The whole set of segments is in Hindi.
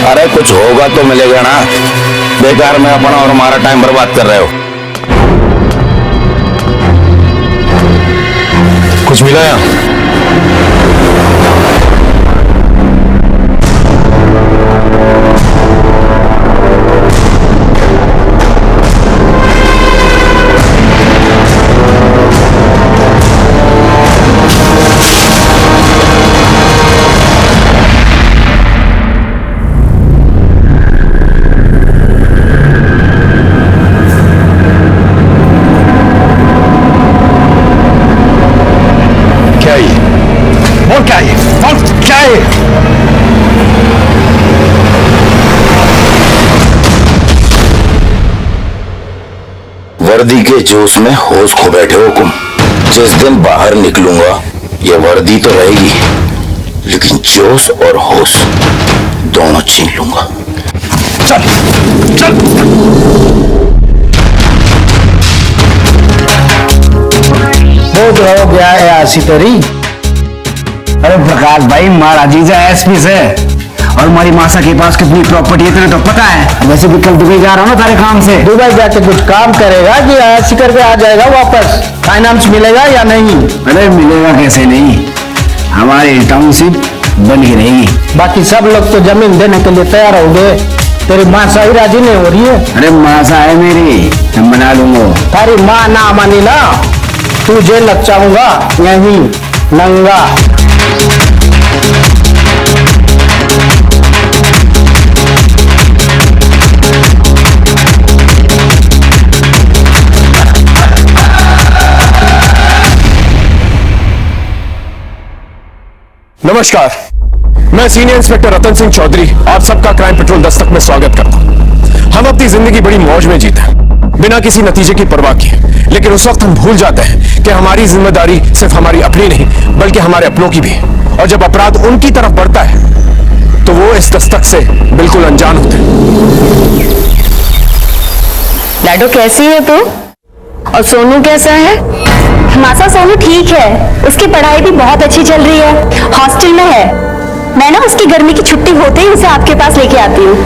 अरे कुछ होगा तो मिलेगा ना, बेकार में अपना और हमारा टाइम बर्बाद कर रहे हो। कुछ मिला यहाँ? वर्दी के जोश में होश खो बैठे हो तुम। जिस दिन बाहर निकलूंगा ये वर्दी तो रहेगी, लेकिन जोश और होश दोनों छीन लूंगा। चल चल। बहुत हो गया है आशी तेरी। अरे प्रकाश भाई, महाराज जी से एसपी से और हमारी मासा के पास कितनी प्रॉपर्टी है तेरे तो पता है। वैसे भी कल दुबई जा रहा हूँ ना तारे काम से। दुबई जाके कुछ काम करेगा कि ऐसी करके आ जाएगा वापस? फाइनेंस मिलेगा या नहीं? अरे मिलेगा कैसे नहीं, हमारी टाउनशिप बन ही रहेगी। बाकी सब लोग तो जमीन देने के लिए तैयार हो गए, तेरी मासा ही राजी नहीं हो रही है। अरे मासा है मेरी, मैं बना लूंगा। तारी माँ ना मानी ना, तू जेल लग जाऊंगा यहीं नंगा। नमस्कार, मैं सीनियर इंस्पेक्टर रतन सिंह चौधरी आप सबका क्राइम पेट्रोल दस्तक में स्वागत करता हूं। हम अपनी जिंदगी बड़ी मौज में जीते हैं, बिना किसी नतीजे की परवाह किए, लेकिन उस वक्त हम भूल जाते हैं कि हमारी जिम्मेदारी सिर्फ हमारी अपनी नहीं बल्कि हमारे अपनों की भी है। और जब अपराध उनकी तरफ बढ़ता है तो वो इस दस्तक से बिल्कुल अनजान होते हैं। लाडो कैसी है तू? और सोनू कैसा है? मासा सोनू ठीक है, उसकी पढ़ाई भी बहुत अच्छी चल रही है, हॉस्टल में है। मैं ना उसकी गर्मी की छुट्टी होते ही उसे आपके पास लेके आती हूँ।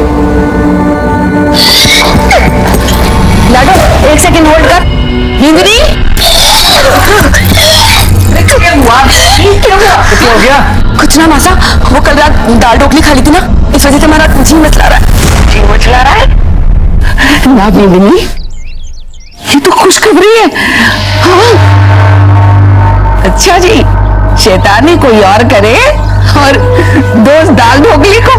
लाडो एक सेकंड होल्ड कर। हिंदरी क्या हो गया? कुछ ना मासा, वो कल रात दाल ढोकली खा ली थी ना, इस वजह से हमारा जी मचला रहा है। जी मचला रहा है ना बिंदनी? ये तो खुशखबरी है। हाँ। अच्छा जी, शैतानी कोई और करे और दोस्त दाल ढोकली को।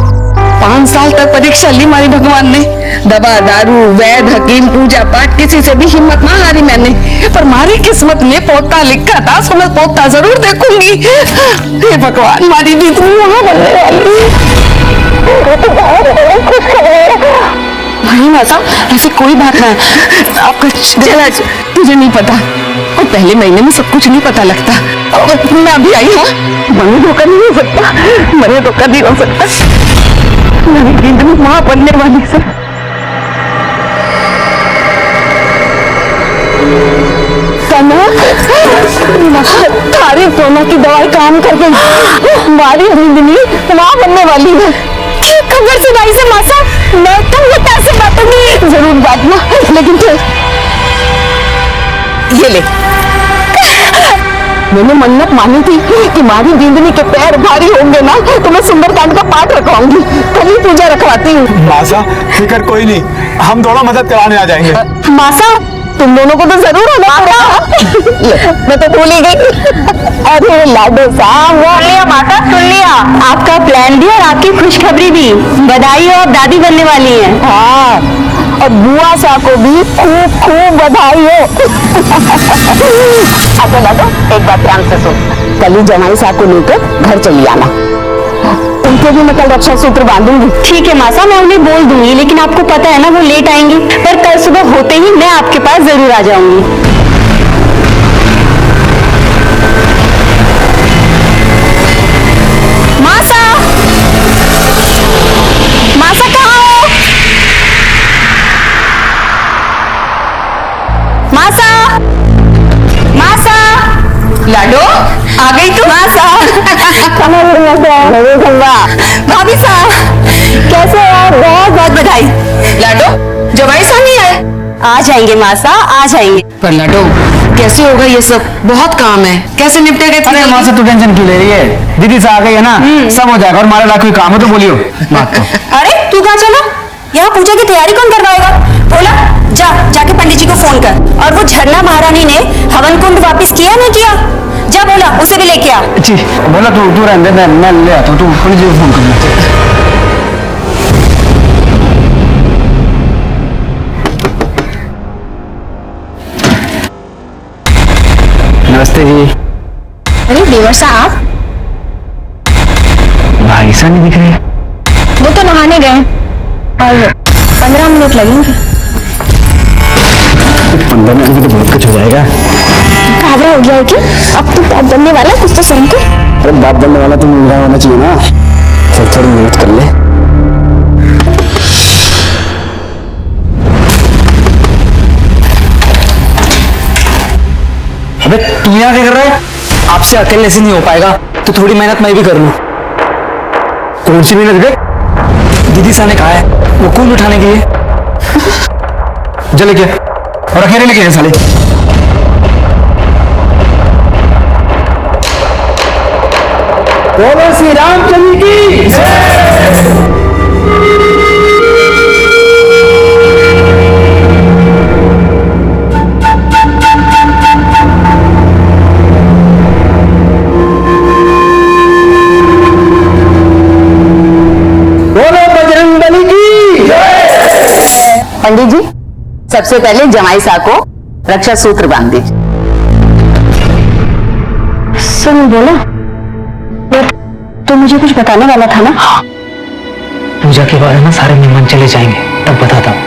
5 साल तक परीक्षा ली हमारी भगवान ने, दवा दारू वैद हकीम पूजा पाठ किसी से भी हिम्मत ना हारी मैंने, पर हमारी किस्मत में पोता लिखा था, सो मैं पोता जरूर देखूंगी। हे भगवान, हमारी जितनी वहां बनने वाली नहीं मासा, ऐसी कोई बात ना है। आपका तुझे नहीं पता, और पहले महीने में सब कुछ नहीं पता लगता। और मैं अभी आई हूँ, मने धोखा नहीं हो सकता, मने धोखा नहीं हो सकता। मेरी नींद में माँ बनने वाली से थारी सोना की दवाई काम कर गई, हमारी जिंदगी माँ बनने वाली है। खबर सुनाई से मासा, मैं तुम कैसे बातूंगी? जरूर बातना, लेकिन फिर ये ले, मैंने मन्नत मानी थी कि हमारी जिंदगी के पैर भारी होंगे ना तो मैं सुंदरकांड का पाठ रखवाऊंगी। कल ही पूजा रखवाती हूँ। मासा फिक्र कोई नहीं, हम दोनों मदद कराने आ जाएंगे। मासा तुम दोनों को तो जरूर होना पड़ा। मैं तो भूल ही गई। अरे लाडो साहब, सुन लिया माता, सुन लिया, आपका प्लान भी और आपकी खुशखबरी भी। बधाई हो, आप दादी बनने वाली हैं। हाँ, और बुआ सा को भी खूब खूब बधाई हो। अच्छा लाडो, एक बात ध्यान से सुन, कल ही जमाई साहब को लेकर घर चली आना, उनको भी मैं कल रक्षा सूत्र बांधूंगी। ठीक है मासा, मैं उन्हें बोल दूंगी, लेकिन आपको पता है ना वो लेट आएंगी, पर कल सुबह होते ही मैं आपके पास जरूर आ जाऊंगी। मासा, मासा कहाँ हो? मासा, मासा, लाडो आ गई तू? मासा, भाभी साहब कैसे हो आ जाएंगे मासा, आ जाएंगे। पर लड्डू कैसे होगा ये सब? बहुत काम है, कैसे निपटेगा? अरे माँ से तू टेंशन क्यों ले रही है? दीदी से आ गई है ना, सब हो जाएगा। और हमारा लाख कोई काम है तो बोलियो बात तो। अरे तू कहाँ चला? यहाँ पूजा की तैयारी कौन करवाएगा? बोला जाके पंडित जी को फोन कर। और वो झरना महारानी ने हवन कुंड वापस किया नहीं किया? जा बोला उसे भी लेके आ। जी बोला तू रहने दे, मैं ले आता हूँ। तू पंडित जी को फोन करना। नमस्ते जी। अरे देवर साहब, भाई सा नहीं दिख रहे। वो तो नहाने गए और 15 मिनट लगेंगे। 15 मिनट में तो बहुत कुछ हो जाएगा। घाबरा हो गया है क्या? अब तो बात बनने वाला है, कुछ तो सुन के। अरे बात बनने वाला तो मिल रहा होना चाहिए ना। फिर थोड़ी मेहनत कर ले। अबे तू यहाँ क्या कर रहा है? आपसे अकेले से नहीं हो पाएगा, तो थोड़ी मेहनत मैं भी कर लूं। कौन सी मेहनत बे? दीदी सा ने कहा है वो कूल उठाने के लिए। जले क्या और अकेले लेके गए साले। बोलो श्री रामचंद्र की जय। पंडित जी, सबसे पहले जमाई साहब को रक्षा सूत्र बांध दीजिए। सुन बोला, तो मुझे कुछ बताने वाला था ना? पूजा के बारे में सारे मेहमान चले जाएंगे, तब बताता हूँ।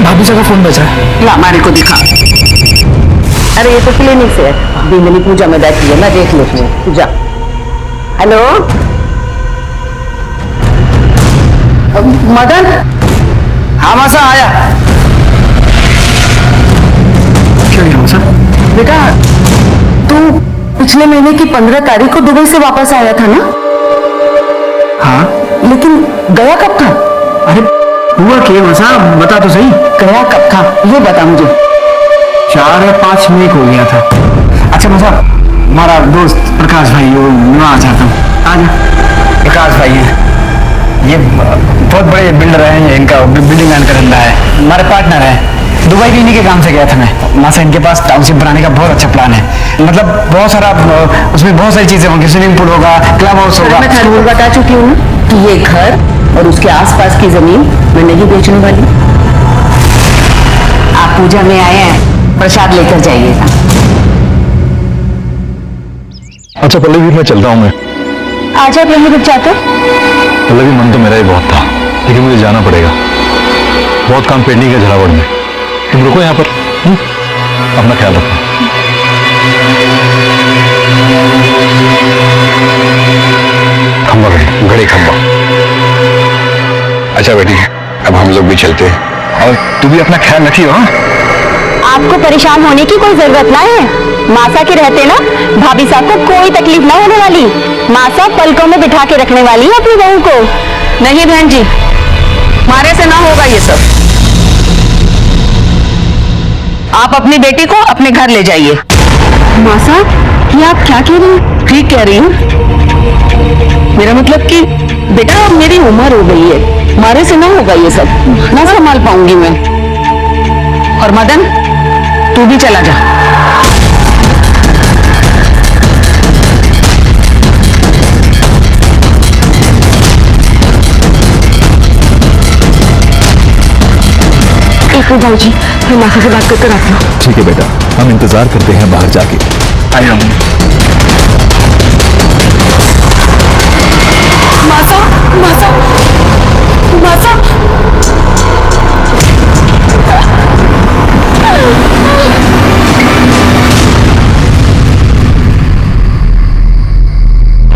भाभी का फोन बज रहा है। ला हमारे को दिखा। अरे ये तो क्लिनिक से है, बिंदनी पूजा में बैठी है, मैं देख लेती हूँ। पूजा, हेलो मदन। हाँ मासा आया। क्या हुआ मासा? बेटा तू पिछले महीने की 15 तारीख को दुबई से वापस आया था ना? हाँ लेकिन गया कब था? अरे हुआ क्या मासा, बता तो सही। गया कब था ये बता मुझे। 4 या 5 मई को गया था। अच्छा मासा, हमारा दोस्त प्रकाश भाई वो मैं आ जाता हूँ। आजा। प्रकाश भाई है ये, बहुत बड़े बिल्डर हैं, इनका बिल्डिंग लैंड का धंधा है, हमारे पार्टनर है। दुबई भी इन्हीं के काम से गया था मैं। मासा इनके पास टाउनशिप बनाने का बहुत अच्छा प्लान है। मतलब बहुत सारा, उसमें बहुत सारी चीजें होंगी। स्विमिंग पूल होगा, क्लब हाउस होगा। मैं जरूर बता चुकी हूँ कि ये घर और उसके आसपास की जमीन मैं नहीं बेचने वाली। आप पूजा में आए हैं, प्रसाद लेकर जाइएगा। अच्छा पल्लवी, मैं चलता हूँ। मैं आज आप यहीं रुक जाते? पल्लवी, मन तो मेरा ही बहुत था, लेकिन मुझे जाना पड़ेगा। बहुत काम पेंडिंग है झालावाड़ में। तुम रुको यहाँ पर। अपना ख्याल रखना। खंबा घड़ी खंबा। अच्छा बेटी, अब हम लोग भी चलते हैं, और तू भी अपना ख्याल रखियो। हाँ, आपको परेशान होने की कोई जरूरत ना है। मासा के रहते ना भाभी साहब को कोई तकलीफ ना होने वाली। मासा पलकों में बिठा के रखने वाली है अपनी बहू को। नहीं बहन जी, हमारे से ना होगा ये सब। आप अपनी बेटी को अपने घर ले जाइए। मासा, ये आप क्या कह रही हैं? ठीक कह रही हूँ। मेरा मतलब कि बेटा अब मेरी उम्र हो गई है, हमारे से ना होगा ये सब, ना संभाल पाऊंगी मैं। और मदन, तू भी चला जा। एक भाई जी, मैं मासा से बात करके आती हूँ। ठीक है बेटा, हम इंतजार करते हैं बाहर जाके। आइए। मासा, मासा, मासा।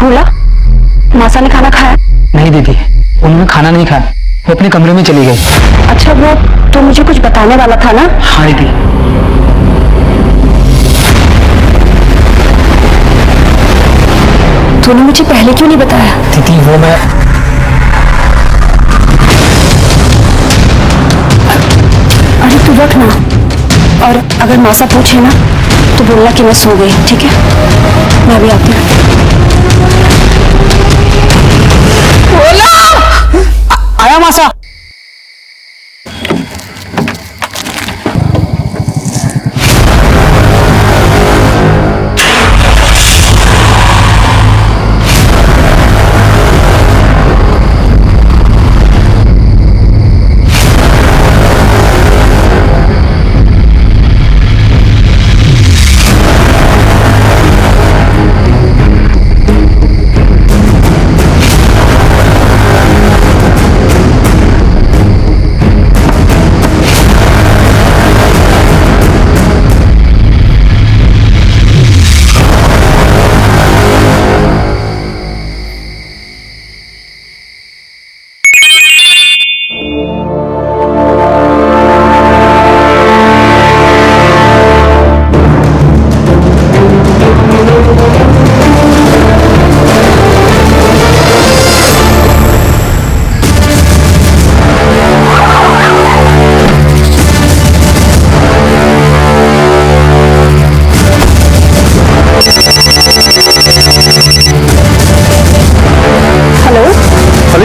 बोला, मासा ने खाना खाया? नहीं दीदी, उन्होंने खाना नहीं खाया, वो अपने कमरे में चली गई। अच्छा, वो तो मुझे कुछ बताने वाला था ना? हाँ दीदी। तूने मुझे पहले क्यों नहीं बताया? दीदी वो मैं अरे तू रख ना, और अगर मासा पूछे ना तो बोलना कि मैं सो गई, ठीक है? मैं भी आती हूँ। आया मासा।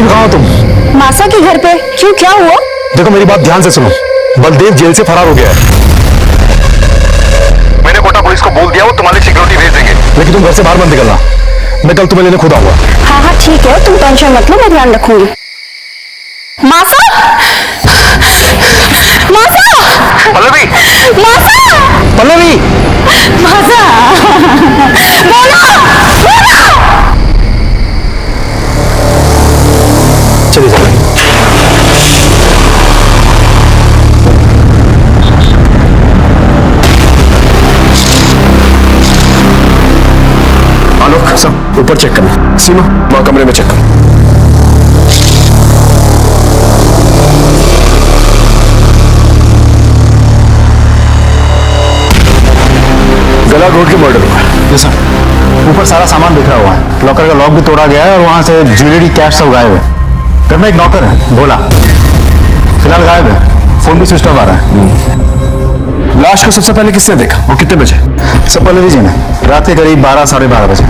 कहाँ हो तुम? मासा के घर पे। क्यों, क्या हुआ? देखो मेरी बात ध्यान से सुनो। बलदेव जेल से फरार हो गया है। मैंने कोटा पुलिस को बोल दिया, वो तुम्हारी सिक्योरिटी भेज देंगे, लेकिन तुम घर से बाहर मत निकलना। मैं कल तुम्हें लेने खुद आऊंगा। हाँ हाँ ठीक है, तुम टेंशन मत लो, मैं ध्यान रखूंगी। मासा! मासा! पल्लवी! मासा! पल्लवी! मासा! बोलो! चलिए चलिए। आलोक, सब ऊपर चेक करना। सीमा, वहां कमरे में चेक कर। गला रोड के मर्डर हुआ। Yes sir. ऊपर सारा सामान बिखरा हुआ है, लॉकर का लॉक भी तोड़ा गया है और वहां से ज्वेलरी कैश सब गायब है। घर में एक नौकर है भोला, फिलहाल गायब है। फोन भी स्विच ऑफ आ रहा है। लाश को सबसे पहले किसने देखा और कितने बजे? सब पल्लवी जी ने, रात के करीब 12 साढ़े 12 बजे।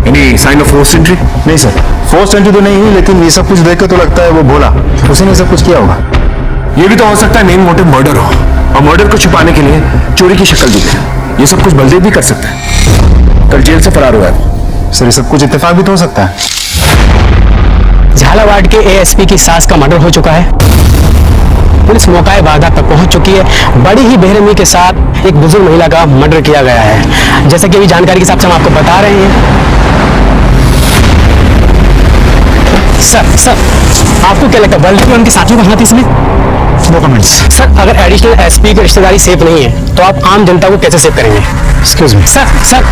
Any sign of force entry? नहीं सर, फोर्स एंट्री तो नहीं हुई, लेकिन ये सब कुछ देख कर तो लगता है वो भोला, उसी ने सब कुछ किया होगा। ये भी तो हो सकता है मेन मोटिव मर्डर हो, और मर्डर को छुपाने के लिए चोरी की शक्ल दी गई। ये सब कुछ बलदेव भी कर सकता है। कल जेल से फरार हुआ है। सर ये सब कुछ इत्तेफाक भी तो हो सकता है। झालावाड़ के एएसपी की सास का मर्डर हो चुका है। पुलिस मौका वारदात पर पहुंच चुकी है। बड़ी ही बेरहमी के साथ एक बुजुर्ग महिला का मर्डर किया गया है। जैसे कि अभी जानकारी के हिसाब से हम आपको बता रहे हैं। सर आपको क्या लगता है बलदेव उनके साथियों का हाथ इसमें? No comments. सर अगर एडिशनल एसपी की रिश्तेदारी सेफ नहीं है तो आप आम जनता को कैसे सेव करेंगे? Excuse me. सर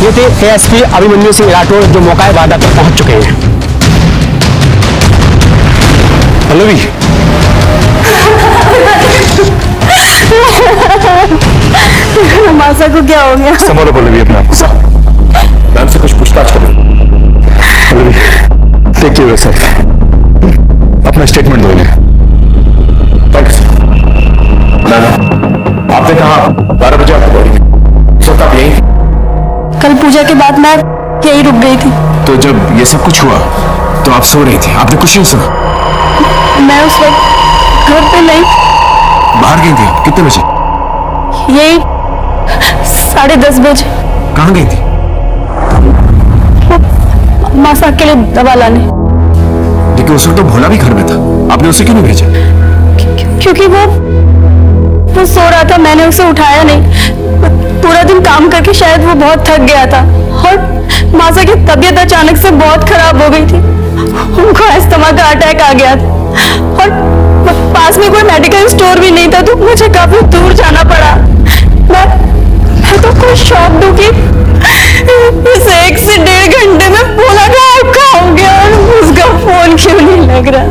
ये थे एएसपी अभिमन्यु सिंह राठौर जो मौका वारदात पर पहुंच चुके हैं। पल्लवी, मासा को क्या हो गया? संभालो पल्लवी अपने आप को। मैम से कुछ पूछताछ करो। पल्लवी टेक केयर योरसेल्फ, अपना स्टेटमेंट दोगे। Thank you sir. मैम, आपने कहा 12 बजे आपको बॉडी में, तो आप यहीं थी? कल पूजा के बाद मैं यही रुक गई थी। तो जब ये सब कुछ हुआ तो आप सो रही थी, आपने कुछ नहीं सुना? मैं उस वक्त घर पे नहीं, बाहर गई थी। कितने बजे? यही 10:30 बजे। कहाँ गई थी? मासा के लिए दवा लाने। लेकिन उस वक्त तो भोला भी घर में था, आपने उसे क्यों नहीं भेजा? क्योंकि वो सो रहा था, मैंने उसे उठाया नहीं। पूरा दिन काम करके शायद वो बहुत थक गया था, और मासा की तबीयत अचानक से बहुत खराब हो गई थी। उनको अस्थमा का अटैक आ गया था, और पास में कोई मेडिकल स्टोर भी नहीं था, तो मुझे काफी दूर जाना पड़ा। मैं तो कुछ शॉक दूं कि इस 1 से 1.5 घंटे में भोला गायब कहाँ हो गया, और उसका फोन क्यों नहीं लग रहा?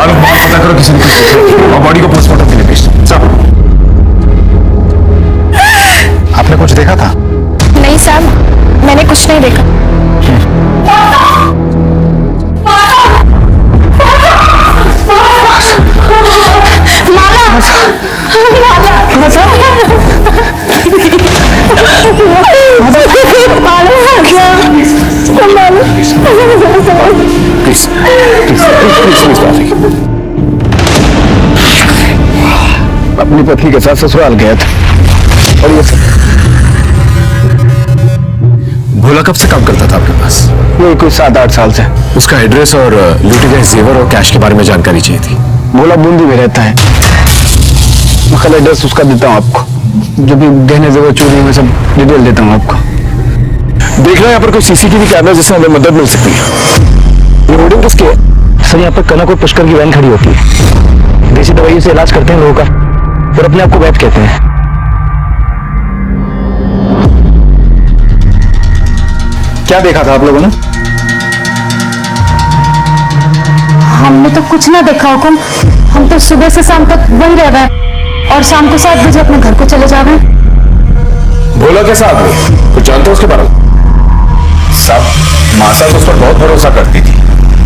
आलोक, बात पता करो किसी ने कुछ और बॉडी को पोस्टमार्टम के लिए भेज दो। आपने कुछ देखा था? नहीं साहब, मैंने मैंने कुछ नहीं देखा। अपनी पत्नी के साथ ससुराल गया था और ये सब। भोला कब से काम करता था आपके पास? ये कोई 7-8 साल से। उसका एड्रेस और लूटे गए जेवर और कैश के बारे में जानकारी चाहिए थी। भोला बूंदी में रहता है। मैं कल एड्रेस उसका देता हूँ आपको, जो भी गहने जेवर चोरी में सब डिटेल देता हूँ आपको। देखना यहाँ पर कोई सीसीटीवी कैमरा जिससे हमें मदद मिल सकती है। ये होर्डिंग किसकी है? सर यहाँ पर कनक और पुष्कर की वैन खड़ी होती है। देसी दवाइयों से इलाज करते हैं लोगों का और अपने आप को वैद कहते हैं। क्या देखा था आप लोगों ने? हमने तो कुछ ना देखा हुकुम। हम तो सुबह से शाम तक वहीं रह रहे हैं और शाम को 7 बजे अपने घर को चले जा रहे हैं। भोला कैसा आदमी? कुछ जानते हो उसके बारे में? साहब, मासा तो उस पर बहुत भरोसा करती थी,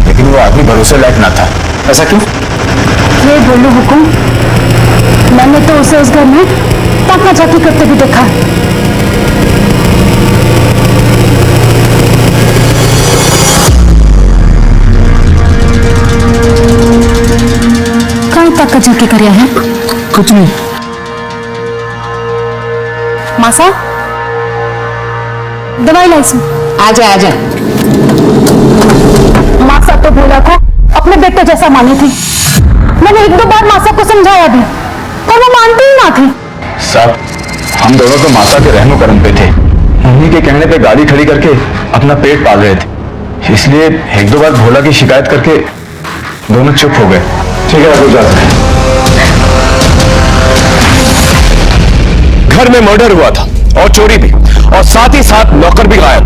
लेकिन वो आदमी भरोसे लायक ना था। ऐसा क्यों? ये बोलो हुकुम, मैंने तो उसे उस घर में ताका झाकी करते भी देखा। कहाँ ताका झाकी करिया है? कुछ नहीं। मासा, दवाई लाइसी। आजा आजा। मासा तो भोला को अपने बेटे जैसा मानी थी। मैंने 1-2 बार मासा को समझाया भी, पर वो मानती ही ना थी। साहब, हम दोनों तो माता के रहमो करम पे थे। उन्हीं के कहने पे गाड़ी खड़ी करके अपना पेट पाल रहे थे, इसलिए 1-2 बार भोला की शिकायत करके दोनों चुप हो गए। ठीक है, आप जा सकते हैं। घर में मर्डर हुआ था और चोरी भी, और साथ ही साथ नौकर भी गायब।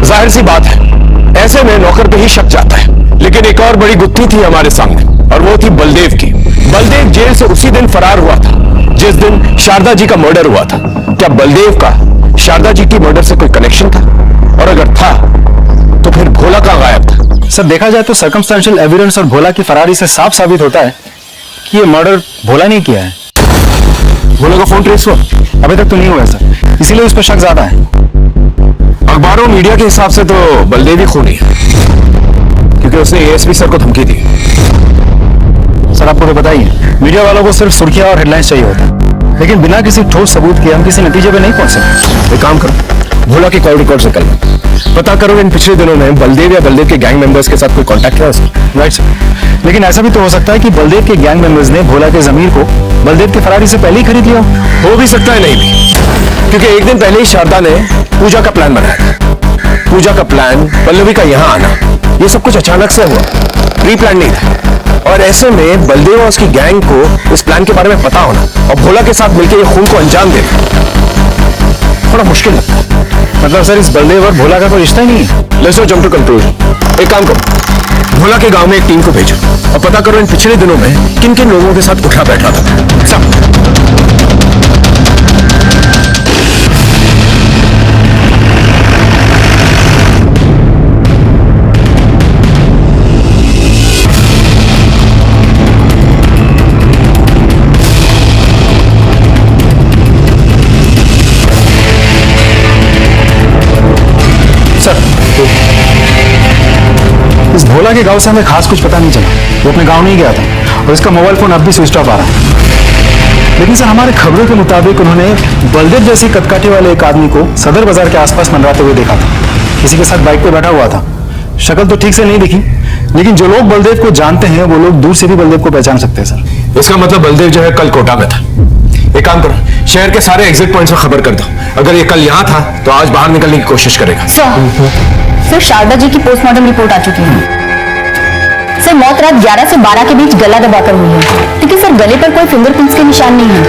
जाहिर सी बात है, ऐसे में नौकर पे ही शक जाता है। लेकिन एक और बड़ी गुत्थी थी हमारे सामने, और वो थी बलदेव की। बलदेव जेल से उसी दिन फरार हुआ था जिस दिन शारदा जी का मर्डर हुआ था। क्या बलदेव का शारदा जी की मर्डर से कोई कनेक्शन था? और अगर था तो फिर भोला कहाँ गायब था? सर, देखा जाए तो सर्कमस्टेंशियल एविडेंस और भोला की फरारी से साफ साबित होता है कि ये मर्डर भोला नहीं किया है। भोला का फोन ट्रेस हुआ? अभी तक तो नहीं हुआ सर, इसीलिए उस पर शक ज्यादा है। अखबारों मीडिया के हिसाब से तो बलदेव ही खूनी है, क्योंकि उसने एएसपी सर को धमकी दी। सर, आपको तो बताइए, मीडिया वालों को सिर्फ सुर्खियां और हेडलाइंस चाहिए होता है, लेकिन बिना किसी ठोस सबूत के हम किसी नतीजे पे नहीं पहुंच सकते। एक काम करो, भोला के कॉल रिकॉर्ड से कर लो, पता करो इन पिछले दिनों में बलदेव या बलदेव के गैंग मेंबर्स के साथ कोई कांटेक्ट है उसका। राइट सर, लेकिन ऐसा भी तो हो सकता है कि बलदेव के गैंग मेंबर्स ने भोला के जमीर को बलदेव की फरारी से पहले ही खरीद लिया। हो भी सकता है, नहीं भी, क्योंकि एक दिन पहले ही शारदा ने पूजा का प्लान बनाया था। पूजा का प्लान, पल्लवी का यहाँ आना, ये सब कुछ अचानक से हुआ, प्री प्लान नहीं था। और ऐसे में बलदेव और उसकी गैंग को इस प्लान के बारे में पता होना और भोला के साथ मिलकर ये खून को अंजाम देना थोड़ा मुश्किल लगता है। मतलब सर, इस बलदेव और भोला का कोई रिश्ता ही नहीं है। Let's jump to conclusion. एक काम करो, भोला के गांव में एक टीम को भेजो और पता करो इन पिछले दिनों में किन किन लोगों के साथ उठा बैठा था। सब इस भोला के गांव से हमें खास कुछ पता नहीं चला। वो अपने गांव नहीं गया था और इसका मोबाइल फोन अब भी स्विच ऑफ आ रहा है। लेकिन सर, हमारे खबरों के मुताबिक उन्होंने बलदेव जैसे कदकाठी वाले एक आदमी को सदर बाजार के आसपास मंडराते हुए देखा था। किसी के साथ बाइक पे बैठा हुआ था। शक्ल तो ठीक से नहीं दिखी, लेकिन जो लोग बलदेव को जानते हैं वो लोग दूर से भी बलदेव को पहचान सकते हैं सर। इसका मतलब बलदेव जो है कल कोटा में था। एक काम करो, शहर के सारे एग्जिट पॉइंट्स पर खबर कर दो। अगर ये कल यहाँ था तो आज बाहर निकलने की कोशिश करेगा। सर, शारदा जी की पोस्टमार्टम रिपोर्ट आ चुकी है। सर, मौत रात 11 से 12 के बीच गला दबाकर हुई है, लेकिन सर गले पर कोई फिंगरप्रिंट्स के निशान नहीं है।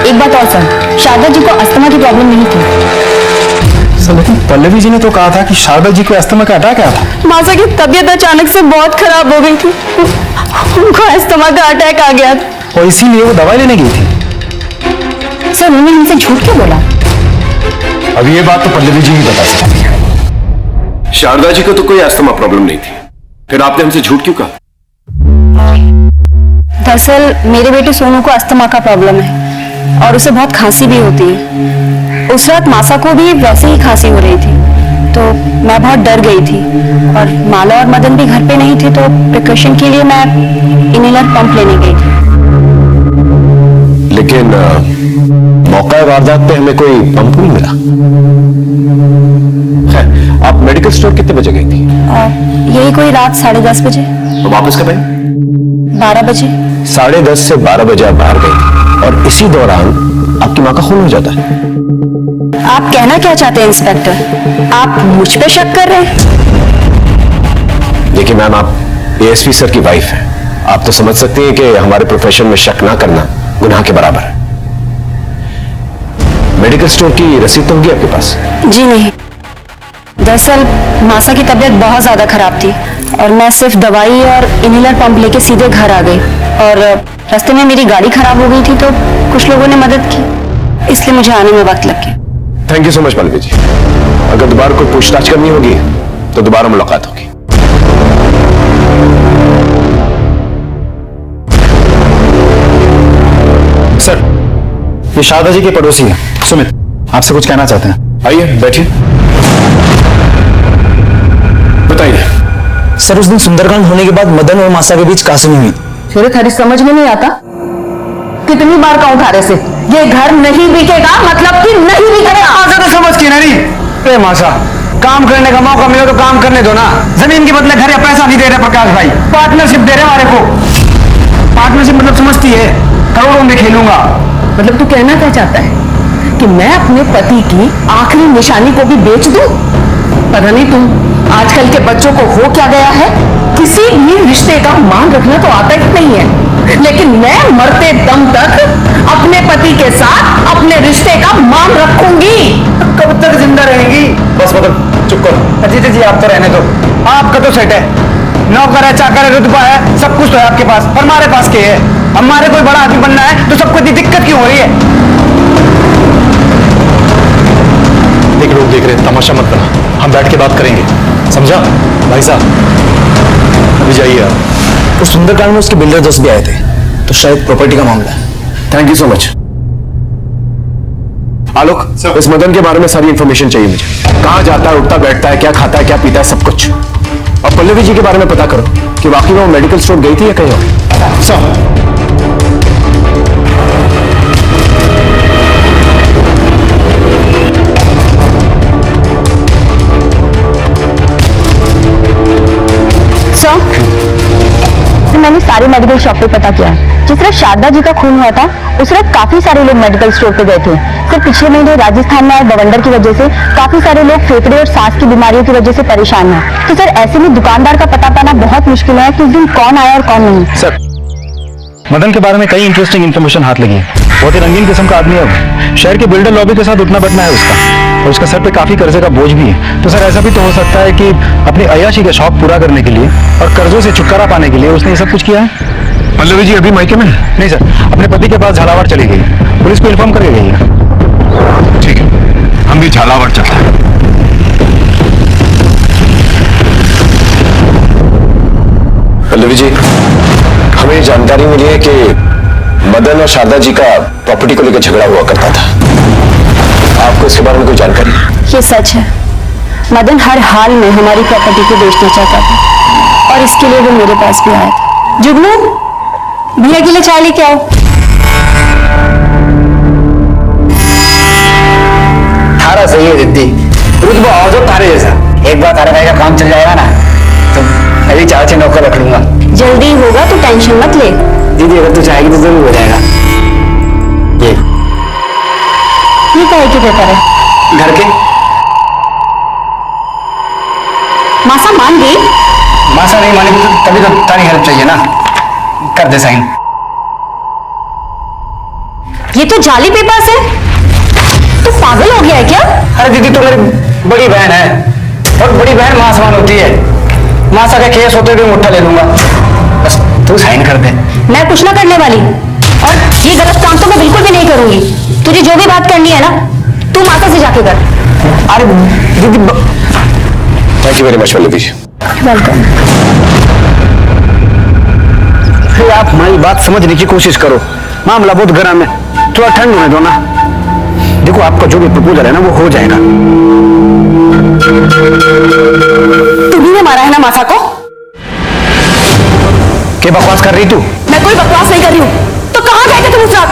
एक बात और सर, शारदा जी को अस्थमा की प्रॉब्लम नहीं थी। सर, लेकिन पल्लवी जी ने तो कहा था कि शारदा जी को अस्थमा का अटैक आया था। मासा की तबीयत अचानक से बहुत खराब हो गई थी, उनको अस्थमा का अटैक आ गया था और इसीलिए वो दवाई लेने गई थी। सर, उन्होंने हमसे झूठ क्यों बोला? अब ये बात तो पल्लवी जी ही बता सकती है। शारदा जी को तो कोई अस्थमा प्रॉब्लम नहीं थी, फिर आपने हमसे झूठ क्यों कहा? दरअसल मेरे बेटे सोनू को अस्थमा का प्रॉब्लम है और उसे बहुत खांसी भी होती है। उस रात मासा को भी वैसे ही खांसी हो रही थी, तो मैं बहुत डर गई थी और माला और मदन भी घर पे नहीं थे, तो प्रिकॉशन के लिए मैं इनहेलर पंप लेने गई थी। लेकिन मौका वारदात पे हमें कोई पंप नहीं मिला। खैर, आप मेडिकल स्टोर कितने बजे गई थी? यही कोई रात 10:30 बजे। तो वापस कब आई? 12 बजे। 10:30 से 12 बजे आप बाहर गई थी और इसी दौरान आपकी माँ का खून हो जाता है। आप कहना क्या चाहते हैं इंस्पेक्टर? आप मुझ पे शक कर रहे हैं? देखिए मैम, आप एएसपी सर की वाइफ हैं, आप तो समझ सकती हैं कि हमारे प्रोफेशन में शक ना करना गुनाह के बराबर है। मेडिकल स्टोर की रसीद तो होगी आपके पास? जी नहीं, दरअसल मासा की तबीयत बहुत ज्यादा खराब थी और मैं सिर्फ दवाई और इनहेलर पंप लेके सीधे घर आ गई और रास्ते में मेरी गाड़ी खराब हो गई थी, तो कुछ लोगों ने मदद की, इसलिए मुझे आने में वक्त लग गया। Thank you so much Pallavi ji. अगर दोबारा कोई पूछताछ करनी होगी तो दोबारा मुलाकात होगी। सर, ये शारदा जी के पड़ोसी है सुमित, आपसे कुछ कहना चाहते हैं। आइए बैठिए, बताइए। सर, उस दिन सुंदरकांड होने के बाद मदन और मासा के बीच कासमी हुई। फिर खरी समझ में नहीं आता, कितनी बार कहूं थारे से ये घर नहीं बिकेगा, मतलब कि नहीं बिकेगा। मासा तो समझ के नहीं। अरे मासा, काम करने का मौका मिले तो काम करने दो ना। जमीन के बदले घर या पैसा नहीं दे रहे प्रकाश भाई, पार्टनरशिप दे रहे हमारे को। पार्टनरशिप मतलब समझती है, करोड़ों में खेलूंगा। मतलब तू कहना क्या चाहता है कि मैं अपने पति की आखिरी निशानी को भी बेच दूं? पता नहीं तुम आजकल के बच्चों को हो क्या गया है, किसी भी रिश्ते का मान रखना तो आता ही नहीं है, लेकिन मैं मरते दम तक अपने पति के साथ अपने रिश्ते का मान रखूंगी। कब तक जिंदा रहेंगी? बस मदन चुप करो। अजीत जी, आप तो रहने दो, आपका तो सेट है, नौकर है, चाकर है, रुतबा है, सब कुछ तो है आपके पास। हमारे पास क्या है? हमारे कोई बड़ा आदमी बनना है तो सबको इतनी दिक्कत क्यों हो रही है? देख लोग देख रहे, तमाशा मत बना, हम बैठ के बात करेंगे, समझा? भाई साहब अभी जाइए आप। तो सुंदरकांड में उसके बिल्डर दोस्त भी आए थे, तो शायद प्रॉपर्टी का मामला है। Thank you so much. Alok, इस मदन के बारे में सारी इंफॉर्मेशन चाहिए मुझे। कहाँ जाता है, उठता बैठता है, क्या खाता है, क्या पीता है, सब कुछ। और पल्लवी जी के बारे में पता करो कि वाकई में वो मेडिकल स्टोर गई थी या कहीं और। सब मैंने सारे मेडिकल शॉप पे पता किया। जिस रात शारदा जी का खून हुआ था उस रात काफी सारे लोग मेडिकल स्टोर पे गए थे। सर, पिछले महीने राजस्थान में आए बवंडर की वजह से काफी सारे लोग फेफड़े और सांस की बीमारियों की वजह से परेशान हैं। तो सर, ऐसे में दुकानदार का पता पाना बहुत मुश्किल है कि उस दिन कौन आया और कौन नहीं। सर, मदन के बारे में कई इंटरेस्टिंग इन्फॉर्मेशन हाथ लगी है। बहुत ही रंगीन किस्म का आदमी है वो। शहर के बिल्डर लॉबी के साथ उठना बैठना है उसका, और उसका सर पे काफी कर्जे का बोझ भी है। तो सर, ऐसा भी तो हो सकता है कि अपनी अय्याशी का शौक पूरा करने के लिए और कर्जों से छुटकारा पाने के लिए उसने ये सब कुछ किया है। पल्लवी जी अभी मायके में? नहीं सर, अपने पति के पास झालावाड़ चली गई, पुलिस को इन्फॉर्म करके गई है। ठीक है, हम भी झालावाड़ चलते हैं। पल्लवी जी, हमें जानकारी मिली है कि मदन और शारदा जी का प्रॉपर्टी को लेकर झगड़ा हुआ करता था। आपको इसके बारे में कोई जानकारी है? ये सच है, मदन हर हाल में हमारी प्रॉपर्टी को बेचना चाहता था और इसके लिए वो मेरे पास भी आया था। जुगनू, भैया के लिए चाय लेके आओ। थारा सही है दीदी, रुतबा और जो तारे जैसा। एक बार तारे भाई का काम चल जाएगा ना तो मैं भी 4-6 नौकर रख लूंगा। जल्दी होगा तो टेंशन मत ले। दीदी अगर तू चाहेगी तो जरूर हो जाएगा। ये काहे के पेपर है? घर के। मासा मान गई? मासा नहीं मानेगी तो तभी तो तारी हेल्प चाहिए ना, कर दे साइन। ये तो जाली पेपर्स है। तू पागल हो गया है क्या? अरे दीदी, तो मेरी बड़ी बहन है और बड़ी बहन मां समान होती है। मासा का केस होते हुए मुट्ठा ले लूंगा, बस तू साइन कर दे। मैं कुछ ना करने वाली, और ये गलत काम तो मैं बिल्कुल भी नहीं करूंगी। तुझे जो भी बात करनी है ना, तू माता से जाके कर। अरे दीदी thank you very much Pallavi ji. Welcome. फिर आप हमारी बात समझने की कोशिश करो, मामला बहुत गर्म है, थोड़ा ठंड होने दो ना। देखो आपका जो भी प्रपोजल है ना वो हो जाएगा। तुम्ही ने मारा है ना मासा को? क्या बकवास कर रही तू? मैं कोई बकवास नहीं कर रही हूँ। तो कहाँ गए थे तुम उस रात?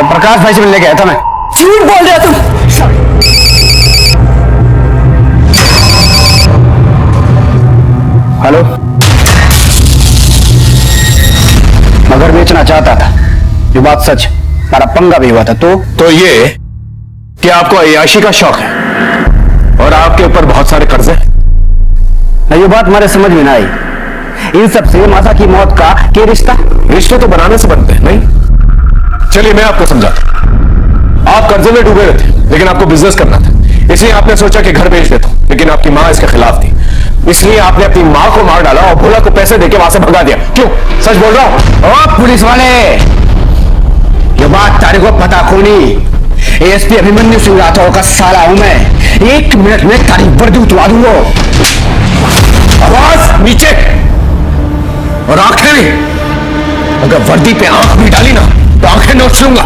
प्रकाश भाई से मिलने गया था मैं। झूठ बोल रहे हो तुम। हेलो, मगर बेचना चाहता था, ये बात सच, मेरा पंगा भी हुआ था। तो ये कि आपको अय्याशी का शौक है और आपके ऊपर बहुत सारे कर्जे हैं। नहीं, ये बात मेरे समझ में ना आई। इन सब से माता की मौत का क्या रिश्ता? रिश्ते तो बनाने से बनते हैं, नहीं? चलिए मैं आपको समझाता हूं। आप कर्जे में डूबे रहते, लेकिन आपको बिजनेस करना था, इसलिए आपने सोचा कि घर बेच देता हूं, लेकिन आपकी मां इसके खिलाफ थी, इसलिए आपने अपनी मां को मार डाला और भोला को पैसे देके वहां से भगा दिया। क्यों? सच बोल रहा हूं? ओ पुलिस वाले, ये बात तारे को पता खोनी। एएसपी अभिमन्यु सिंह राठौर का साला हूं मैं। 1 मिनट में तारी वर्दी उतरवा दूंगा। आवाज नीचे और आंखें भी। अगर वर्दी पे आंख भी डाली ना तो आंखें नोच लूंगा।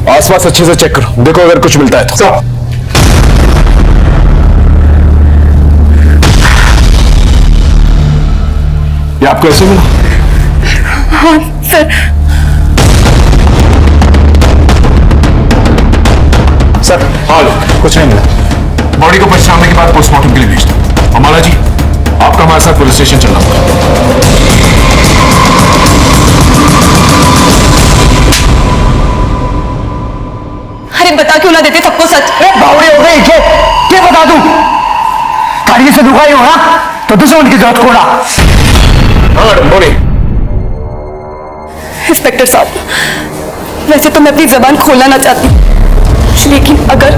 आसपास अच्छे से चेक करो, देखो अगर कुछ मिलता है तो। ये आपको ऐसे मिला? हाँ सर। सर हाँ, कुछ नहीं मिला। बॉडी को पहचानने के बाद पोस्टमार्टम के लिए भेज दो। अमाला जी, आपका हमारे साथ पुलिस स्टेशन चलना होगा। अरे बता क्यों ना देते सबको सच? बावड़ी हो गई क्या बता दूं? गाड़ी से दुखाई हो ना तो दुश्मन की जरूरत कोड़ा। हाँ बोली। इंस्पेक्टर साहब, वैसे तो मैं अपनी जबान खोलना ना चाहती, लेकिन अगर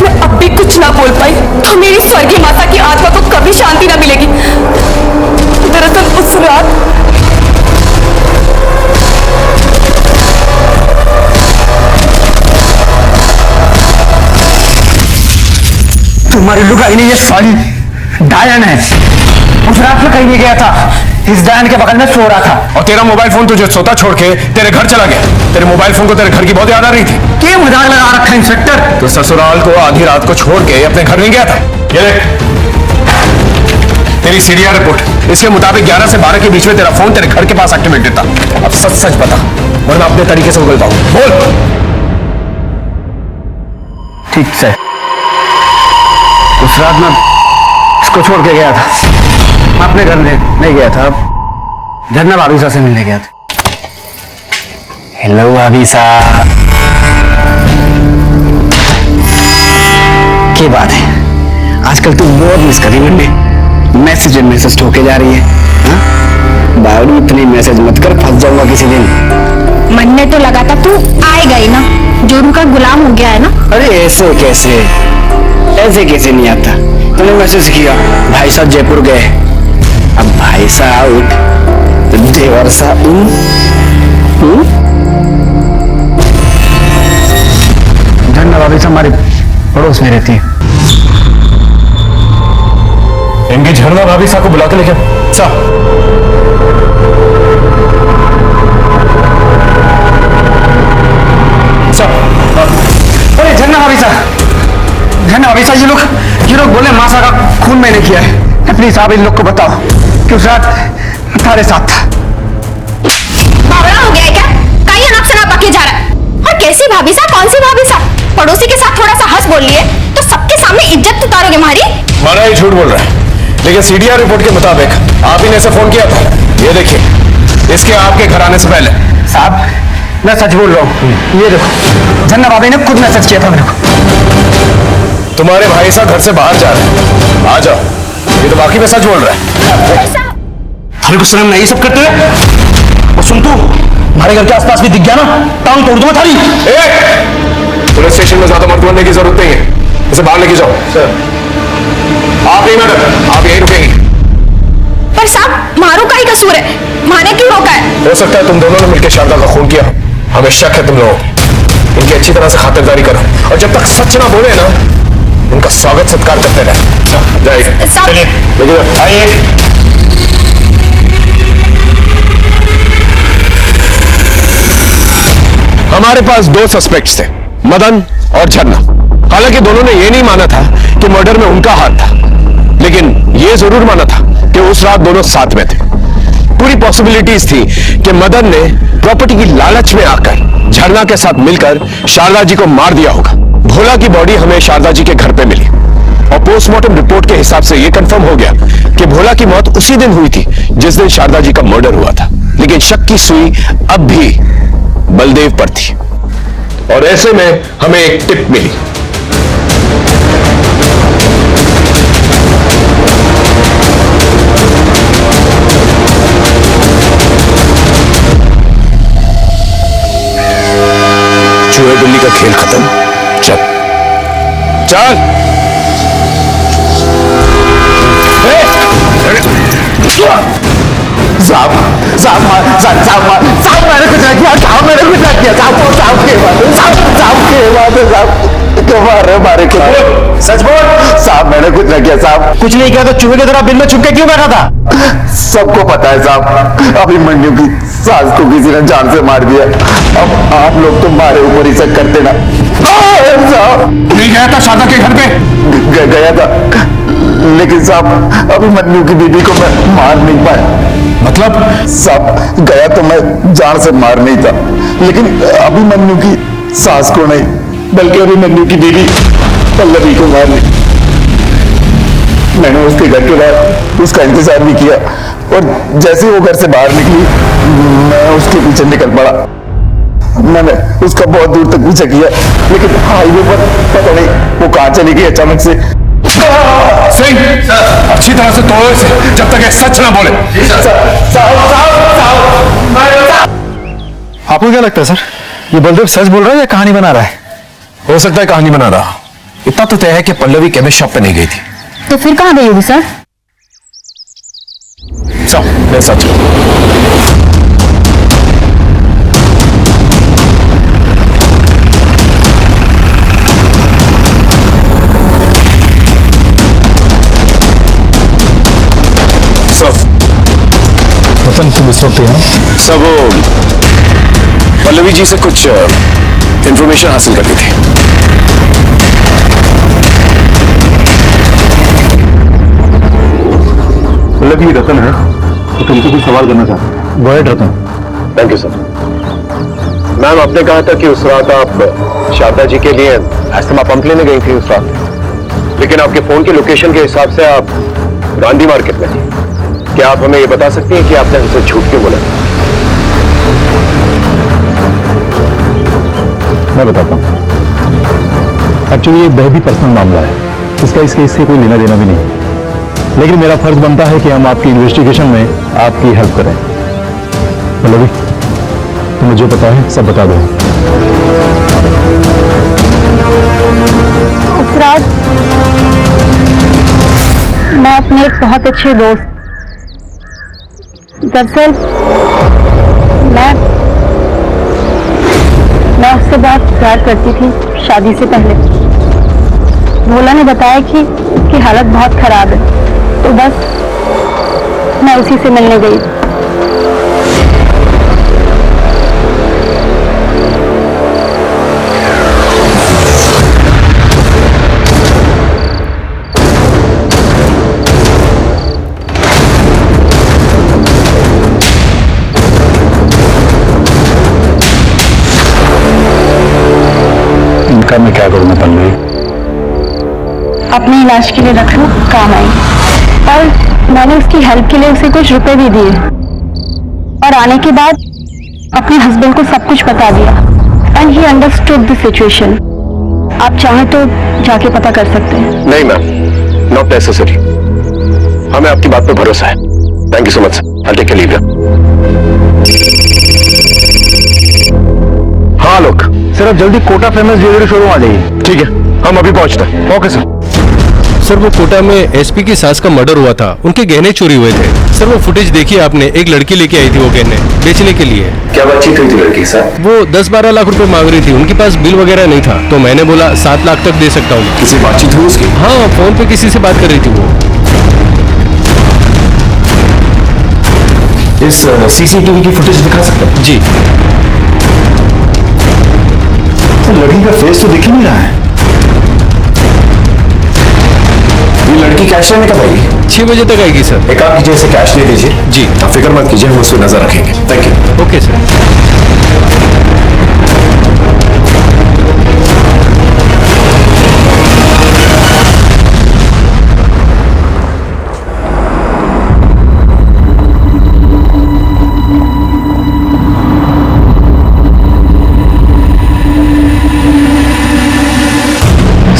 मैं अब भी कुछ ना बोल पाई तो मेरी स्वर्गीय माता की आत्मा को कभी शांति ना मिलेगी। दरअसल उस रात तुम्हारी लुगाई नहीं, ये साली डायन है। उस रात में कहीं नहीं गया था, इस डायन के बगल में सो रहा था। और तेरा मोबाइल फोन तुझे सोता छोड़ के तेरे घर चला गया। तेरे मोबाइल फोन को तेरे घर की बहुत याद आ रही थी। क्या मजाक लगा रखा है इंस्पेक्टर? तो ससुराल को आधी रात को छोड़ के अपने घर नहीं गया था। ये देख तेरी सीरिया रिपोर्ट, इसके मुताबिक 11 से 12 के बीच में तेरा फोन तेरे घर के पास एक्टिवेटेड था। अब सच सच बता, वरना अपने तरीके से उगल पाऊं। बोल। ठीक से उस रात में इसको छोड़ के गया था, मैं अपने घर नहीं गया था, झरना भाभी से मिलने गया था। हेलो भाभी साहब, क्या बात है? आजकल तुम बहुत मिस कर रही हो, मैसेज ठोके जा रही है। बावड़ी इतनी मैसेज मत कर, फंस जाऊंगा किसी दिन। मन में तो लगा था तू आएगा ही ना, जोरू का गुलाम हो गया है ना। अरे ऐसे कैसे नहीं आता? तूने मैसेज किया भाई साहब जयपुर गए, अब भाई साहब उठ तो देवर साहब झंडा भाभी से हमारे पड़ोस में रहती है। इनकी झरना भाभी साहब को बुला के लेके अरे झरना भाभी साहब, ये लोग बोले मासा का खून मैंने किया है। प्लीज आप इन लोग को बताओ कि उस रात तुम्हारे साथ था। बावड़ा हो गया है क्या? कहीं अनाप शनाप बके जा रहा है। और कैसी भाभी सा, कौन सी भाभी सा? पड़ोसी के साथ थोड़ा सा हंस बोल लिए तो सबके सामने इज्जत उतारोगे हमारी? माना ही झूठ बोल रहा है, लेकिन सीडीआर रिपोर्ट के मुताबिक आप ही ने इसे फोन किया था। ये देखिए, इसके आपके घर आने से पहले। साहब मैं सच बोल रहा हूँ, ये देखो झन्ना भाभी ने खुद मैसेज किया था मेरे को। तुम्हारे भाई साहब घर से बाहर जा रहे हैं, आ जाओ। ये तो बाकी में सच बोल रहा है। हमें कुछ शर्म नहीं सब करते हैं। और सुन तू, हमारे घर के आसपास भी दिख गया ना, टांग तोड़ दूंगा थारी। पुलिस स्टेशन में ज्यादा मत बनने की जरूरत नहीं है, इसे बाहर लेके जाओ। सर आप नहीं मैडम, आप यहीं रुकेंगी। पर साहब मारो का ही कसूर है, माने क्यों रोका है? हो सकता है तुम दोनों ने मिलकर शारदा का खून किया। हमें शक है तुम लोगों को। इनकी अच्छी तरह से खातिरदारी करो, और जब तक सच ना बोले ना, उनका स्वागत सत्कार करते रहे। जाइए, चलिए लेके जाओ। आइए। हमारे पास दो सस्पेक्ट्स थे, मदन और झरना। हालांकि दोनों ने यह नहीं माना था कि मर्डर में उनका हाथ था, लेकिन यह जरूर माना था कि उस रात दोनों साथ में थे। पूरी पॉसिबिलिटीज थी कि मदन ने प्रॉपर्टी की लालच में आकर झरना के साथ मिलकर शारदा जी को मार दिया होगा। भोला की बॉडी हमें शारदा जी के घर पे मिली, और पोस्टमार्टम रिपोर्ट के हिसाब से यह कंफर्म हो गया कि भोला की मौत उसी दिन हुई थी जिस दिन शारदा जी का मर्डर हुआ था। लेकिन शक की सुई अब भी बलदेव पर थी, और ऐसे में हमें एक टिप मिली। चूहे बिल्ली का खेल खत्म। चल चल। साहब साहब साहब साहब मैंने कुछ नहीं किया, साहब मैंने कुछ नहीं किया, साहब साहब के बाद साहब तुम्हारे मारे को सच बोल। साहब मैंने कुछ नहीं किया, साहब कुछ नहीं किया तो चूहे की तरह बिल में छुप के क्यों बैठा था? सबको पता है साहब, अभी मंडियों की सास को किसी ने जान से मार दिया। अब आप लोग तो मारे ऊपर ही सब करते ना। साहब नहीं गया था शारदा के घर पे? गया था, लेकिन साहब अभी मन्नू की बीबी को मैं मार नहीं पाया। मतलब? साहब गया तो मैं जान से मार नहीं था, लेकिन अभी मन्नू की सास को नहीं, बल्कि अभी मन्नू की बीबी पल्लवी को मार ली। मैंने उसके घर के बाहर उसका इंतजार भी किया, और जैसे वो घर से बाहर निकली मैं उसके पीछे निकल पड़ा। मैंने उसका बहुत दूर तक पीछा किया, लेकिन हाईवे पर पता नहीं वो कहाँ चली गई अचानक से। सिंह, अच्छी तरह से तोड़ो इसे, जब तक ये सच ना बोले। आपको क्या लगता है सर, ये बलदेव सच बोल रहा है या कहानी बना रहा है? हो सकता है कहानी बना रहा। इतना तो तय है कि पल्लवी केमिस्ट शॉप पे नहीं गई थी। तो फिर कहाँ गई होगी सर? सब मैं सच वतन तुम इस वक्त हैं? सब पल्लवी जी से कुछ इंफॉर्मेशन हासिल करनी थी। पल्लवी रतन है तो तुमसे कुछ सवाल करना चाहता हूँ। Go Ratan. Thank you sir. Ma'am, आपने कहा था कि उस रात आप शारदा जी के लिए एस्थमा पंप लेने गई थी उस रात, लेकिन आपके फोन की लोकेशन के हिसाब से आप गांधी मार्केट में थी। क्या आप हमें ये बता सकती हैं कि आपने हमसे झूठ क्यों बोला? मैं बताता हूँ। एक्चुअली ये बहुत ही पर्सनल मामला है, इससे कोई लेना देना भी नहीं है, लेकिन मेरा फर्ज बनता है कि हम आपकी इन्वेस्टिगेशन में आपकी हेल्प करें। पल्लवी, तुम्हें जो पता है सब बता दो। उस रात मैं अपने एक बहुत अच्छे दोस्त, दरअसल मैं उससे बहुत प्यार करती थी शादी से पहले। भोला ने बताया कि उसकी हालत बहुत खराब है, तो बस मैं उसी से मिलने गई। आखिरकार मैं क्या करूँ पल्लवी? अपने इलाज के लिए रख लो, काम आई। पर मैंने उसकी हेल्प के लिए उसे कुछ रुपए भी दिए और आने के बाद अपने हस्बैंड को सब कुछ बता दिया and he understood the situation. आप चाहें तो जाके पता कर सकते हैं। नहीं मैम, नॉट नेसेसरी। हमें आपकी बात पे भरोसा है। Thank you so much. I take leave. हाँ लोग, सर आप जल्दी कोटा फेमस ज्वेलरी शोरूम आ जाइए। ठीक है, हम अभी पहुंचते हैं। Okay sir. सर वो कोटा में एसपी की सास का मर्डर हुआ था, उनके गहने चोरी हुए थे। सर वो फुटेज देखी आपने, एक लड़की लेके आई थी वो गहने बेचने के लिए। क्या बातचीत हुई थी लड़की साथ? वो 10-12 लाख रुपए मांग रही थी, उनके पास बिल वगैरह नहीं था, तो मैंने बोला 7 लाख तक दे सकता हूँ। किसी बातचीत हुई उसकी? हाँ, फोन पे किसी से बात कर रही थी वो। इस सीसीटीवी की फुटेज दिखा सकते हैं? जी। सर लड़की का फेस तो दिख ही नहीं रहा है। ये लड़की कैश लेने कब आएगी? 6 बजे तक आएगी सर। एक काम कीजिए, इसे कैश दे दीजिए। जी। आप फिक्र मत कीजिए, हम उस पर नजर रखेंगे। Thank you. Okay sir.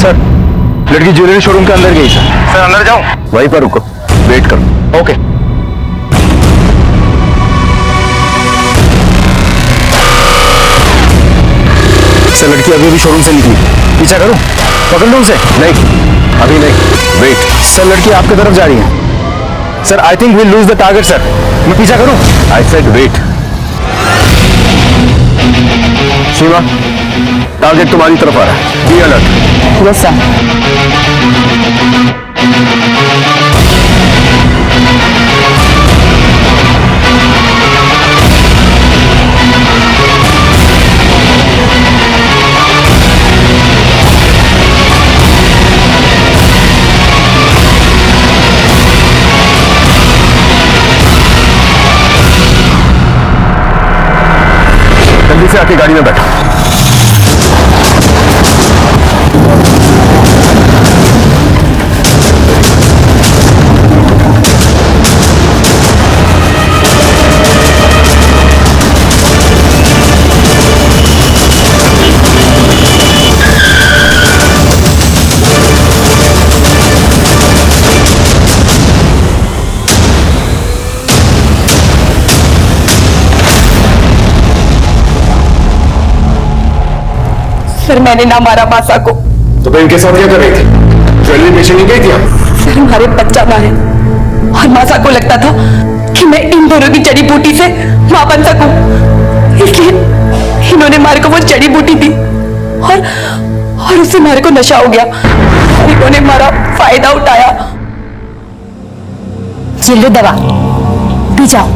Sir लड़की ज्वेलरी शोरूम के अंदर गई सर। सर अंदर जाऊं? वहीं पर रुको, वेट करो। ओके। सर लड़की अभी भी शोरूम से निकली, पीछा करूं? पकड़ लूं उसे? नहीं, अभी नहीं, वेट। सर लड़की आपकी तरफ जा रही है। Sir I think we lose the target sir. मैं पीछा करूं? I said wait. Seema, target तुम्हारी तरफ आ रहा है। Be alert. Yes sir. जल्दी से आके गाड़ी में बैठो। सर मैंने ना मारा मासा को। तो फिर इनके साथ क्या कर रही थी? ज्वेलरी बेचने नहीं गई थी आप? सर हमारे बच्चा माँ है और मासा को लगता था कि मैं इन दोनों की जड़ी बूटी से मां बन सकूं, इसलिए इन्होंने मारे को वो जड़ी बूटी दी और उससे मारे को नशा हो गया और इन्होंने हमारा फायदा उठाया। चिल्लो दवा पी जाओ।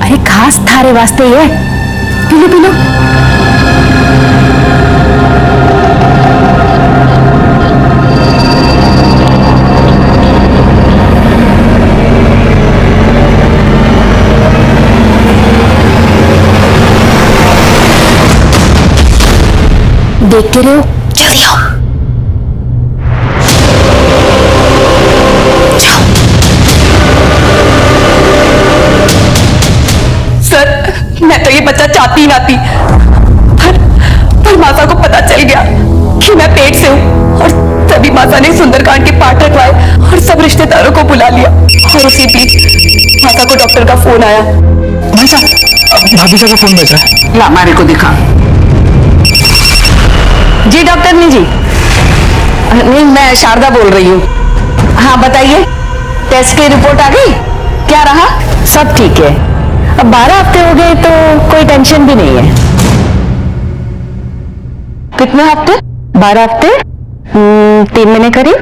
अरे खास थारे वास्ते ये, पी लो पी लो। देखते रहो, जल्दी आओ। सर मैं तो ये बच्चा चाहती ही ना थी, पर माता को पता चल गया कि मैं पेट से हूँ और तभी माता ने सुंदरकांड के पाठ रखवाए और सब रिश्तेदारों को बुला लिया और उसी बीच माता को डॉक्टर का फोन आया। भाभी का फोन भेजा है। ला हमारे को दिखा। जी डॉक्टर ने जी। नहीं मैं शारदा बोल रही हूँ। हाँ बताइए, टेस्ट की रिपोर्ट आ गई? क्या रहा? सब ठीक है। अब 12 हफ्ते हो गए तो कोई टेंशन भी नहीं है। कितने हफ्ते? 12 हफ्ते 3 महीने करीब।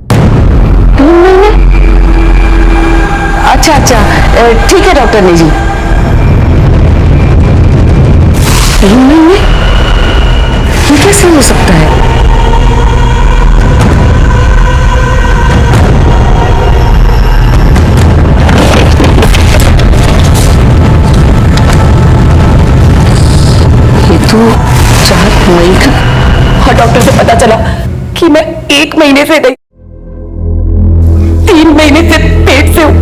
3 महीने? अच्छा ठीक है डॉक्टर ने जी। 3 महीने? ये कैसे हो सकता है? ये तो 4 मई का और डॉक्टर से पता चला कि मैं 1 महीने से नहीं 3 महीने से पेट से हूँ।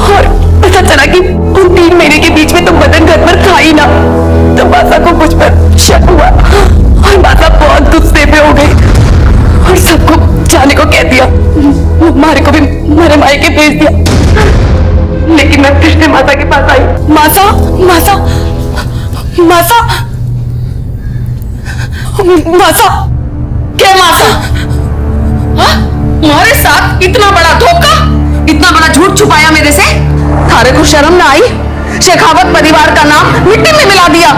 और पता चला कि उन 3 महीने के बीच में तो मदन घर पर था ही ना। तो मासा को मुझ पर शक हुआ और मासा बहुत गुस्से में हो गई और सबको जाने को कह दिया। मारे को भी मेरे मायके भेज दिया। लेकिन मैं फिर से मासा के पास आई। मासा मासा मासा मासा क्या मासा? हाँ? तुम्हारे साथ इतना बड़ा धोखा, इतना बड़ा झूठ छुपाया मेरे से? थारे को शर्म ना आई? शेखावत परिवार का नाम मिट्टी में मिला दिया।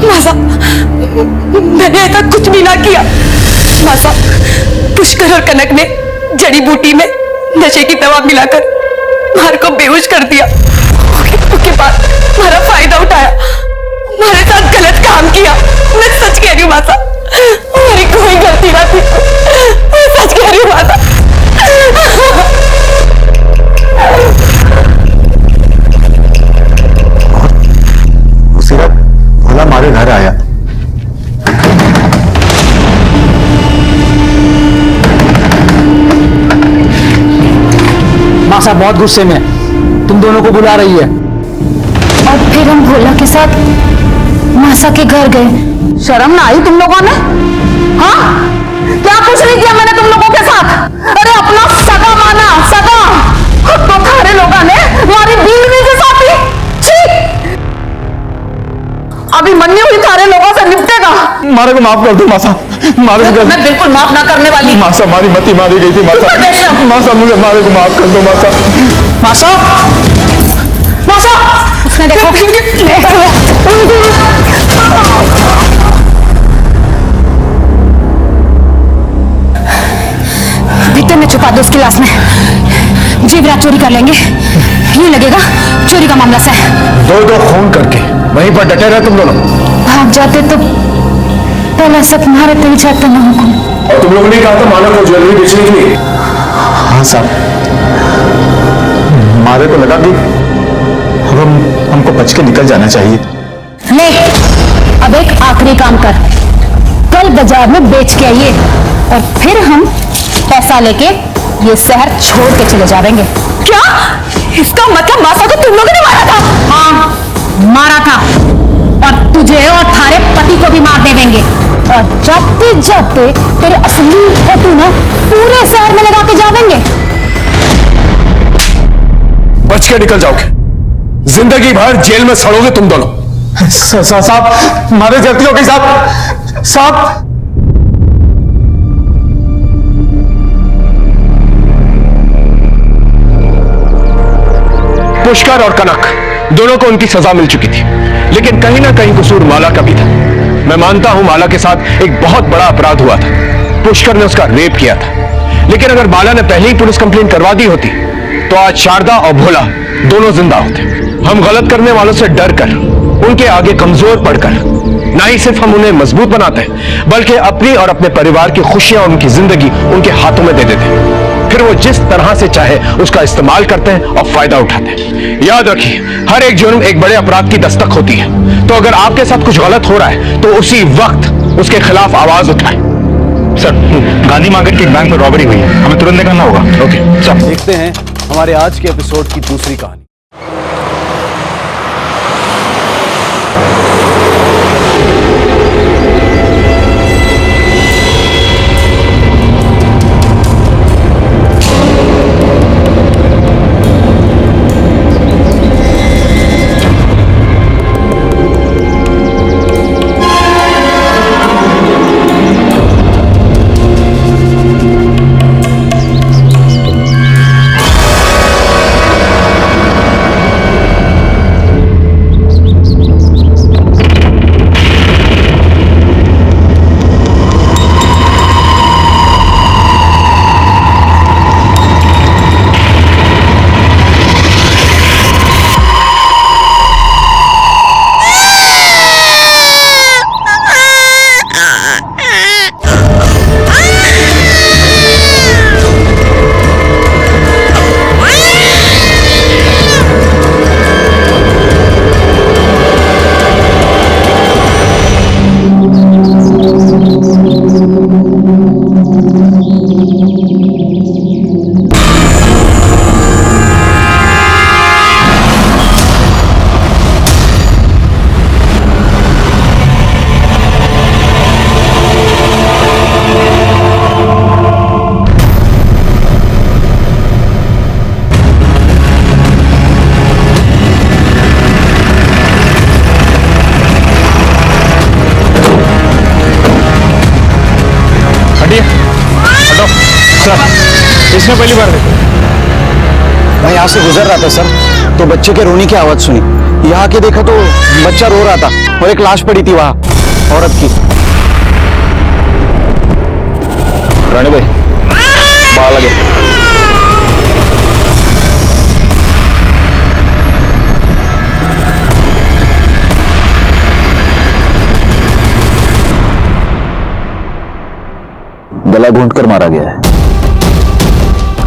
मासा मैंने ऐसा कुछ भी ना किया। मासा पुष्कर और कनक ने जड़ी बूटी में नशे की दवा मिलाकर मार को बेहोश कर दिया। उसके बाद हमारा फायदा उठाया, हमारे साथ गलत काम किया। मैं सच कह रही हूँ मासा, मेरी कोई गलती ना थी। मैं सच कह रही हूँ मासा। उसी रात भोला हमारे घर आया। मासा बहुत गुस्से में तुम दोनों को बुला रही है। और फिर हम भोला के साथ मासा के घर गए। शर्म ना आई तुम लोगों ने? हाँ, क्या कुछ नहीं किया मैंने तुम लोगों के साथ? अरे अपना सगा माना, सगा। तो थारे लोगों ने हमारी बीवी के साथ ही। छी! अभी मन्नी हुई थारे लोगों से निपटेगा। मारे को माफ कर दो मासा, मारे को। मैं बिल्कुल माफ ना करने वाली। मासा हमारी मती मारी गई थी मासा। मासा मुझे मारे को माफ कर दो मासा। मासा मासा उसने देखो भीतर में छुपा दो उसकी लाश में। जीवरात चोरी कर लेंगे, ये लगेगा चोरी का मामला से। दो खून करके वहीं पर डटे रहे तुम दोनों। भाग जाते तो पहले सब तुम्हारे पे ही चाहते ना हुकुम। और तुम लोगों ने कहा था माला को ज्वेलरी बेचने के लिए। हाँ साहब, मारे को लगा कि अब हमको बच के निकल जाना चाहिए। ले अब एक आखिरी काम कर, कल बाजार में बेच के आइए और फिर हम पैसा लेके ये शहर छोड़ के चले जाएंगे। क्या? इसका मतलब मासा को तुम लोगों ने मारा था? हाँ मारा था, और तुझे और थारे पति को भी मार देंगे। और जाते जाते तेरे असली फोटो ना पूरे शहर में लगा के जाएंगे। बच के निकल जाओगे, जिंदगी भर जेल में सड़ोगे तुम दोनों। साहब मारे गलती हो गई साहब। साहब पुष्कर और कनक दोनों को उनकी सजा मिल चुकी थी, लेकिन कहीं ना कहीं कसूर माला का भी था। मैं मानता हूं माला के साथ एक बहुत बड़ा अपराध हुआ था, पुष्कर ने उसका रेप किया था। लेकिन अगर माला ने पहले ही पुलिस कंप्लेंट करवा दी होती तो आज शारदा और भोला दोनों जिंदा होते। हम गलत करने वालों से डर कर, उनके आगे कमजोर पड़कर, ना ही सिर्फ हम उन्हें मजबूत बनाते हैं बल्कि अपनी और अपने परिवार की खुशियां और उनकी जिंदगी उनके हाथों में दे देते हैं। फिर वो जिस तरह से चाहे उसका इस्तेमाल करते हैं और फायदा उठाते हैं। याद रखिए, हर एक जुर्म एक बड़े अपराध की दस्तक होती है। तो अगर आपके साथ कुछ गलत हो रहा है तो उसी वक्त उसके खिलाफ आवाज उठाएं। सर, गांधी मार्केट के बैंक में रॉबरी हुई है, हमें तुरंत निकलना होगा। Okay sir. देखते हैं हमारे आज के एपिसोड की दूसरी कहानी। किसने पहली बार देखा? मैं यहाँ से गुजर रहा था सर, तो बच्चे के रोने की आवाज सुनी। यहाँ के देखा तो बच्चा रो रहा था और एक लाश पड़ी थी वहां, औरत की। रानी भाई बाहर लगे। गला घूंट कर मारा गया है।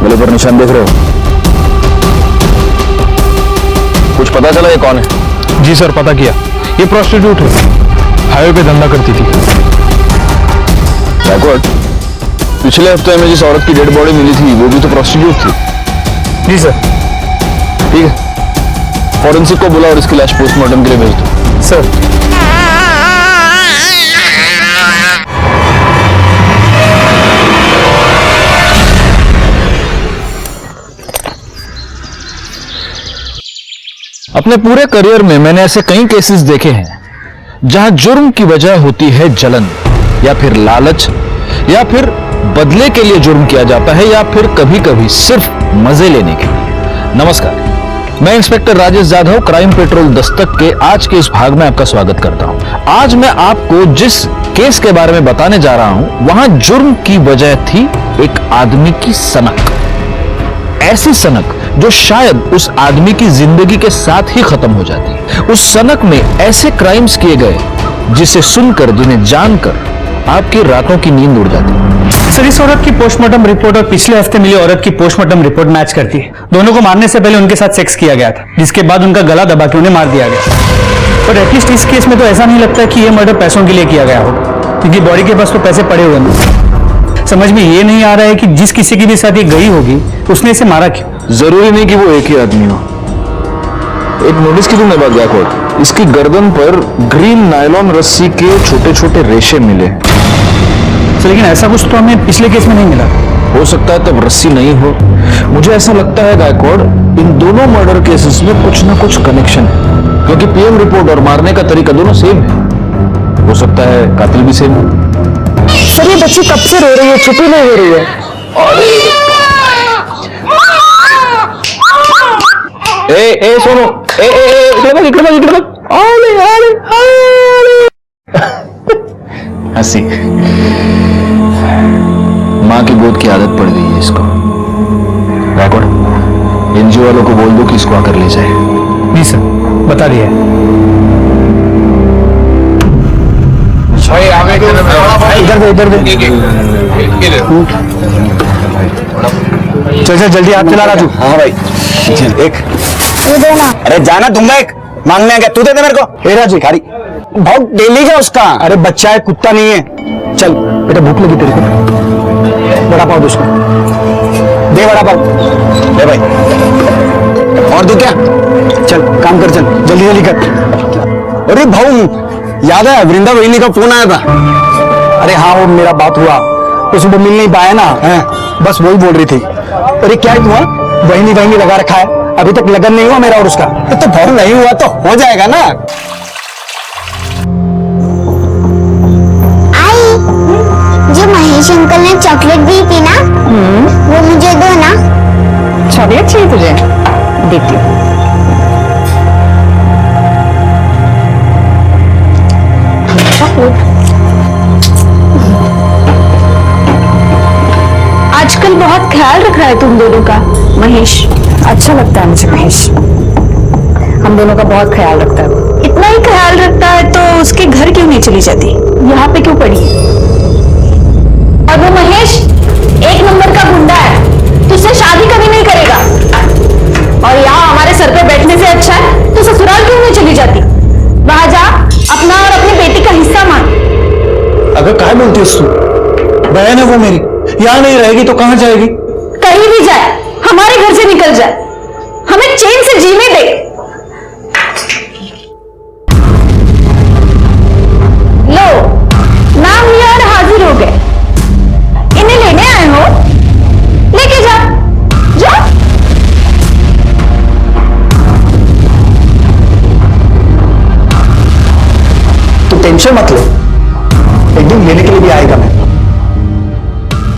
गले पर निशान देख रहे हो? कुछ पता चला ये कौन है? जी सर, पता किया। ये प्रोस्टिट्यूट है, हाईवे पे धंधा करती थी। बैकवर्ड, पिछले हफ्ते में जिस औरत की डेड बॉडी मिली थी वो भी तो प्रोस्टिट्यूट थी। जी सर। ठीक है, फॉरेंसिक को बुला और इसकी लाश पोस्टमार्टम के लिए भेज दो। सर। अपने पूरे करियर में मैंने ऐसे कई केसेस देखे हैं जहां जुर्म की वजह होती है जलन, या फिर लालच, या फिर बदले के लिए जुर्म किया जाता है, या फिर कभी कभी सिर्फ मजे लेने के लिए। नमस्कार, मैं inspector Rajesh Jadhav, crime petrol Dastak के आज के इस भाग में आपका स्वागत करता हूं। आज मैं आपको जिस केस के बारे में बताने जा रहा हूं, वहां जुर्म की वजह थी एक आदमी की सनक। ऐसी सनक जो शायद उस आदमी की जिंदगी के साथ ही खत्म हो जाती है। उस सनक में ऐसे क्राइम्स किए गए जिसे सुनकर, जिन्हें जानकर आपकी रातों की नींद उड़ जाती है। सर, इस औरत की पोस्टमार्टम रिपोर्ट और पिछले हफ्ते मिली औरत की पोस्टमार्टम रिपोर्ट मैच करती है। दोनों को मारने से पहले उनके साथ सेक्स किया गया था, जिसके बाद उनका गला दबा के उन्हें मार दिया गया। पर एटलीस्ट इस केस में तो ऐसा नहीं लगता कि यह मर्डर पैसों के लिए किया गया हो, क्योंकि बॉडी के पास तो पैसे पड़े हुए हैं। समझ में ये नहीं आ रहा है कि जिस किसी की भी साथ ये गई होगी उसने इसे मारा क्यों। जरूरी नहीं कि वो एक ही आदमी हो। एक नोटिस की तुमने बात बैकवर्ड, इसकी गर्दन पर ग्रीन नायलॉन रस्सी के छोटे छोटे रेशे मिले हैं। लेकिन ऐसा कुछ तो हमें पिछले केस में नहीं मिला। हो सकता है तब रस्सी नहीं हो। मुझे ऐसा लगता है गायकवाड़, इन दोनों मर्डर केसेस में कुछ ना कुछ कनेक्शन है, क्योंकि पीएम रिपोर्ट और मारने का तरीका दोनों सेम है। हो सकता है कातिल भी सेम हो। सर, ये बच्ची कब से रो रही है, चुप ही नहीं हो रही है। ए सोनो, इधर हंसी। माँ की गोद की आदत पड़ गई है इसको। गायकवाड़, एनजीओ वालों को बोल दो कि इसको आकर ले जाए। जी सर, बता दिया। इधर दे। चल जल्दी हाथ चला राजू। हाँ भाई, एक अरे जाना दूंगा, एक मांगने आ गया, तू दे दे मेरे को। ए राजू, खारी बहुत डेली का उसका। अरे बच्चा है, कुत्ता नहीं है। चल बेटा, भूख लगी तेरे को, बड़ा पाव दे उसको, दे बड़ा पाव दे भाई। और दो क्या? चल काम कर, चल जल्दी जल्दी कर। अरे भाऊ, याद है वृंदा वहिनी का फोन आया था? अरे हाँ, वो मेरा बात हुआ, तो सुबह मिल नहीं पाया ना, है बस वही बोल रही थी। अरे क्या है तुम्हारा, वहिनी लगा रखा है, अभी तक लगन नहीं हुआ मेरा और उसका। तो भाव नहीं हुआ तो हो जाएगा ना। आई, जो महेश अंकल ने चॉकलेट दी थी ना, वो मुझे दो ना। चॉकलेट चाहिए तुझे? देती हूँ। आजकल बहुत ख्याल रख रहा है तुम दोनों का महेश। अच्छा लगता है मुझे महेश, हम दोनों का बहुत ख्याल रखता है। इतना ही ख्याल रखता है तो उसके घर क्यों नहीं चली जाती, यहाँ पे क्यों पड़ी? और वो महेश एक नंबर का गुंडा है, तुझसे शादी कभी नहीं करेगा। और यहाँ हमारे सर पे बैठने से अच्छा है तो ससुराल क्यों नहीं चली जाती? वहां जा, अपना और अपनी बेटी का हिस्सा मांग। अगर क्या बोलती है तू? बहन है वो मेरी, यहाँ नहीं रहेगी तो कहाँ जाएगी? कहीं भी जाए, हमारे घर से निकल जाए, हमें चैन से जीने दे। लो, नाम लिया और हाजिर हो गए। इन्हें लेने आए हो, लेके जा, जा। तू टेंशन मत ले, एक दिन लेने के लिए भी आएगा मैं,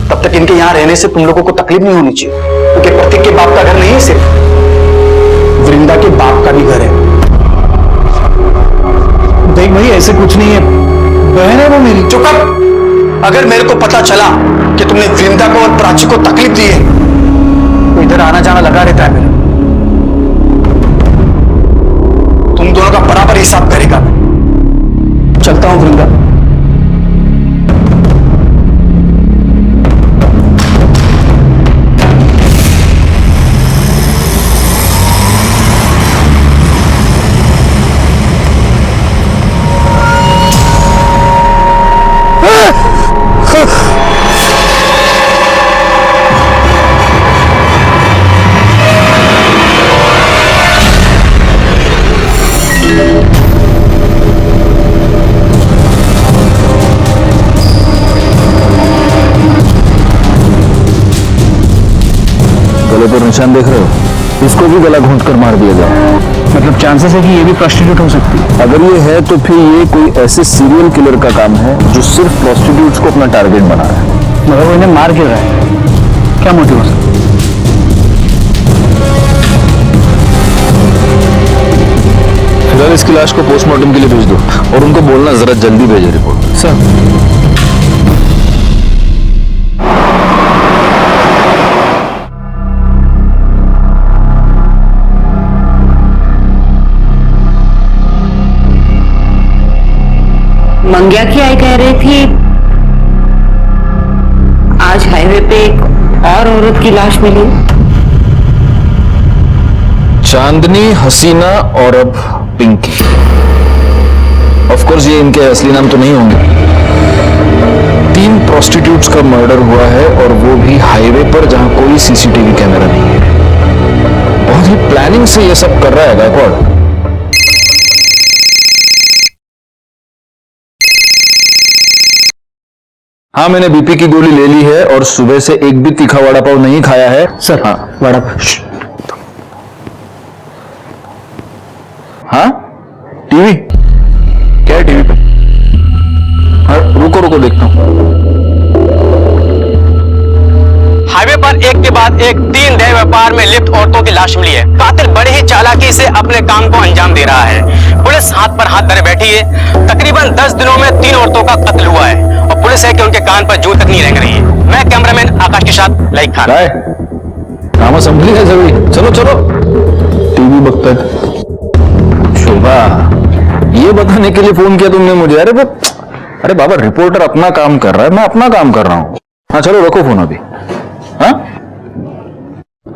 तब तब तक इनके यहाँ रहने से तुम लोगों को तकलीफ नहीं होनी चाहिए, क्योंकि प्रतीक के बाप का घर नहीं है, सिर्फ वृंदा के बाप का भी घर है। देख भाई, ऐसे कुछ नहीं है, बहन है वो मेरी। चुप कर। अगर मेरे को पता चला कि तुमने वृंदा को और प्राची को तकलीफ दी है तो इधर आना जाना लगा रहता है मेरा। तुम दोनों का बराबर हिसाब करेगा। चलता हूं वृंदा। पर निशान देख रहे हो, इसको भी गला घोंट कर मार दिया जाए। मतलब चांसेस है कि ये भी प्रोस्टिट्यूट हो सकती है। अगर ये है तो फिर ये कोई ऐसे सीरियल किलर का काम है जो सिर्फ प्रोस्टिट्यूट्स को अपना टारगेट बना रहा है। मगर वो इन्हें मार क्यों रहा है? क्या मोटिव हो सकता है? फिलहाल इसकी लाश को पोस्टमार्टम के लिए भेज दो और उनको बोलना जरा जल्दी भेजे रिपोर्ट। सर, मंग्या की आई कह रही थी आज हाईवे पे एक और औरत की लाश मिली। चांदनी, हसीना और अब पिंकी। ऑफ कोर्स ये इनके असली नाम तो नहीं होंगे। 3 प्रोस्टिट्यूट्स का मर्डर हुआ है और वो भी हाईवे पर जहां कोई सीसीटीवी कैमरा नहीं है। बहुत ही प्लानिंग से ये सब कर रहा है गायकवाड़। हाँ, मैंने बीपी की गोली ले ली है और सुबह से एक भी तीखा वड़ा पाव नहीं खाया है। सर, हाँ, वड़ा हाँ, टीवी क्या है टीवी पे? हाँ, रुको देखता हूँ। हाईवे पर एक के बाद एक 3 देह व्यापार में लिप्त औरतों की लाश मिली है। कातिल बड़ी ही चालाकी से अपने काम को अंजाम दे रहा है। पुलिस हाथ पर हाथ धरे बैठी है। तकरीबन 10 दिनों में 3 औरतों का कत्ल हुआ है और पुलिस है कि उनके कान पर जू तक नहीं रेंग रही है। मैं कैमरामैन आकाश के साथ लाइक खान। काम संभली है सभी। चलो टीवी बकता है। शोभा, ये बताने के लिए फोन किया तुमने मुझे? अरे बाबा, रिपोर्टर अपना काम कर रहा है, मैं अपना काम कर रहा हूँ। हाँ चलो, रखो फोन अभी। हाँ,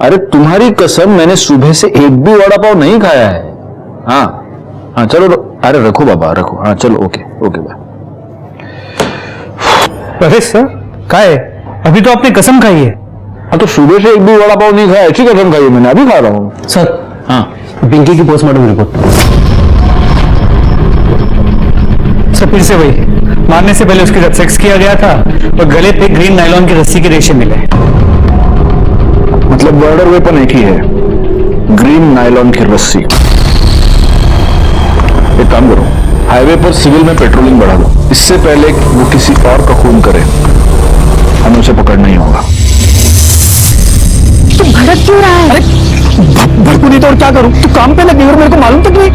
अरे तुम्हारी कसम, मैंने सुबह से एक भी वड़ा पाव नहीं खाया है। हाँ चलो, अरे रखो बाबा, रखो। हाँ चलो, ओके बाय। अरे सर, क्या है? अभी तो आपने कसम खाई है। हाँ, तो सुबह से एक भी वड़ा पाव नहीं खाया, अच्छी कसम खाई है मैंने, अभी खा रहा हूँ। सर, हाँ, पिंकी की पोस्टमार्टम रिपोर्ट। सर, फिर से वही, मारने से पहले उसके साथ सेक्स किया गया था और गले पे ग्रीन नायलॉन की रस्सी के रेशे मिले। मतलब मर्डर वेपन एक ही है, ग्रीन नायलॉन की रस्सी। एक काम करो, हाईवे पर सिविल में पेट्रोलिंग बढ़ा दो। इससे पहले वो किसी और का खून करे, हमें उसे पकड़ना ही होगा। तू भड़क क्यों रहा है? अरे भड़कू नहीं तो और क्या करूं? तू काम पे लगी और मेरे को मालूम तक नहीं।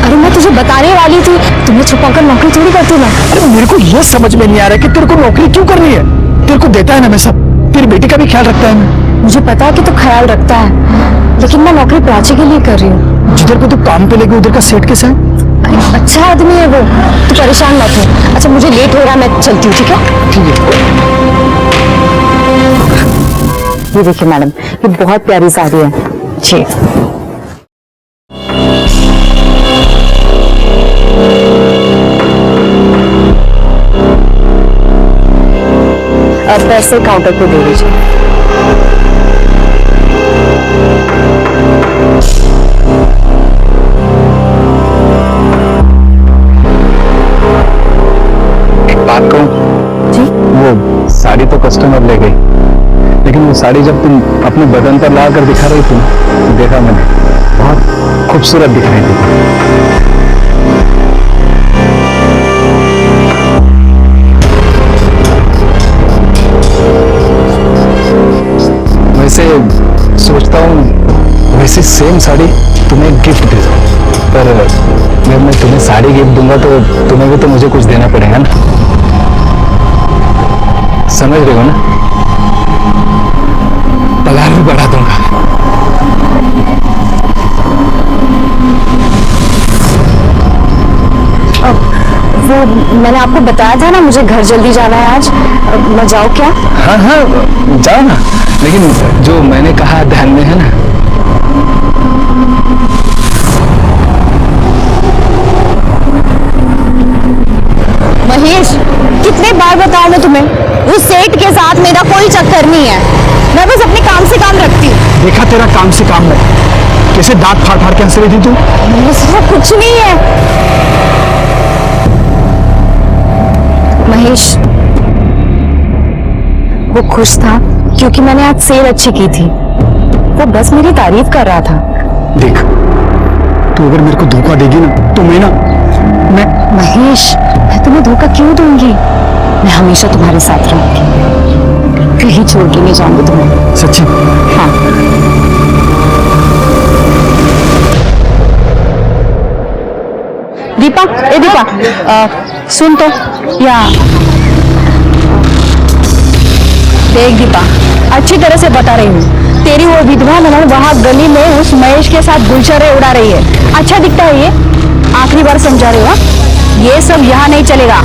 अरे मैं तुझे बताने वाली थी, तुम्हें छुपाकर नौकरी थोड़ी करती मैं। अरे मेरे को यह समझ में नहीं आ रहा कि तेरे को नौकरी क्यों करनी है। तेरे को देता है ना मैं सब, तेरी बेटी का भी ख्याल रखता है मैं। मुझे पता है कि तू ख्याल रखता है, लेकिन मैं नौकरी प्राची के लिए कर रही हूँ। जिधर को तू काम पे लगी उधर का सेठ कैसा है? अच्छा आदमी है वो, तू परेशान मत हो। अच्छा मुझे लेट हो रहा है, मैं चलती हूँ। ठीक है? ठीक है। ये देखिए मैडम, ये बहुत प्यारी साड़ी है जी। अब पैसे काउंटर पे दे दीजिए। एक बात कहूं जी? वो साड़ी तो कस्टमर ले गई, लेकिन वो साड़ी जब तुम अपने बदन पर ला कर दिखा रही थी, तो देखा मैंने, बहुत खूबसूरत दिख रही थी। ऐसी सेम साड़ी तुम्हें गिफ्ट दे दूं, पर मैं तुम्हें साड़ी गिफ्ट दूंगा तो तुम्हें भी तो मुझे कुछ देना पड़ेगा ना, समझ रहे हो ना? पगार भी बढ़ा दूंगा। वो मैंने आपको बताया था ना, मुझे घर जल्दी जाना है आज। मैं जाऊँ क्या? हाँ हाँ जाओ ना, लेकिन जो मैंने कहा ध्यान में है ना। महेश, कितने बार बताऊं मैं तुम्हें, उस सेठ के साथ मेरा कोई चक्कर नहीं है। मैं बस अपने काम से काम रखती हूँ। देखा तेरा काम से काम में, कैसे दांत फाड़ फाड़ के हंस रही थी तू। मुझसे कुछ नहीं है महेश। वो खुश था क्योंकि मैंने आज सेल अच्छी की थी। वो बस मेरी तारीफ कर रहा था। देख, तू अगर मेरे को धोखा देगी ना तो मैं महेश, मैं तुम्हें धोखा क्यों दूंगी? मैं हमेशा तुम्हारे साथ रहूंगी, कहीं छोड़ के नहीं जाऊंगी तुम्हें। सच्ची? हाँ। दीपा, ए दीपा, सुन तो, या देख दीपा, अच्छी तरह से बता रही हूँ, तेरी वो विधवा ननद वहाँ गली में उस महेश के साथ गुलछरे उड़ा रही है। अच्छा दिखता है ये? आखिरी बार समझा रही हो, ये सब यहाँ नहीं चलेगा।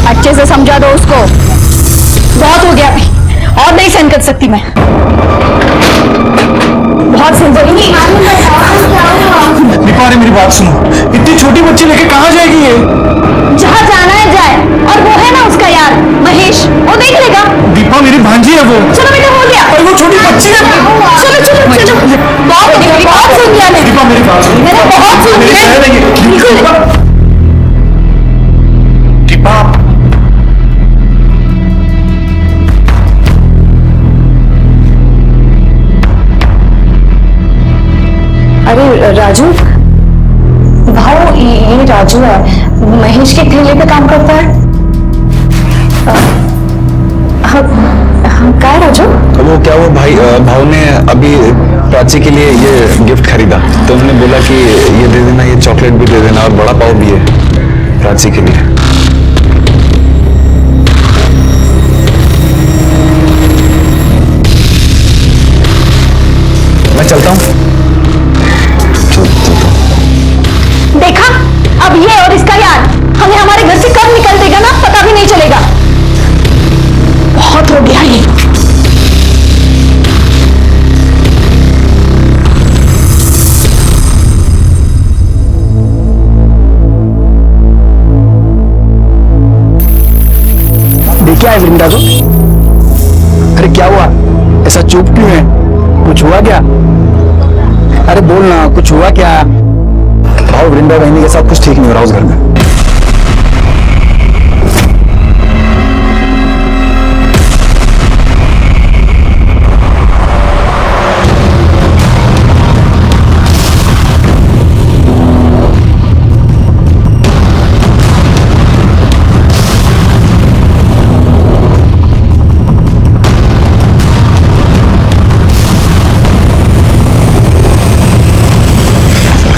अच्छे से समझा दो उसको। बहुत हो गया अभी, और नहीं सहन कर सकती मैं। बहुत सुन रही। दीपा, मेरी बात सुनो, इतनी छोटी बच्ची लेके कहाँ जाएगी ये? जहाँ जाना है जाए, और वो है ना उसका यार महेश, वो देख लेगा। दीपा, मेरी भांजी है वो। चलो बेटा, हो गया। और वो छोटी बच्ची है। चलो चलो चलो, बहुत सुन लिया मैंने। दीपा, मेरी बात सुनो। मैंने बहुत सुन लिया। बिल्कुल। दीपा, अरे राजू, भाव ये राजू है, महेश के ठेले पे काम करता है। क्या है राजू? वो क्या, वो भाई भाव ने अभी प्राची के लिए ये गिफ्ट खरीदा, तो उन्होंने बोला कि ये दे देना, ये चॉकलेट भी दे देना और बड़ा पाव भी है प्राची के लिए। मैं चलता हूँ। देखा, अब ये और इसका यार हमें हमारे घर से कब निकल देगा ना, पता भी नहीं चलेगा। बहुत हो गया ये। देखा है वृंदा को? अरे क्या हुआ, ऐसा चुप क्यों है? कुछ हुआ क्या? अरे बोल ना, कुछ हुआ क्या? भाव, वृंदा बहनी के साथ कुछ ठीक नहीं हो रहा उस घर में।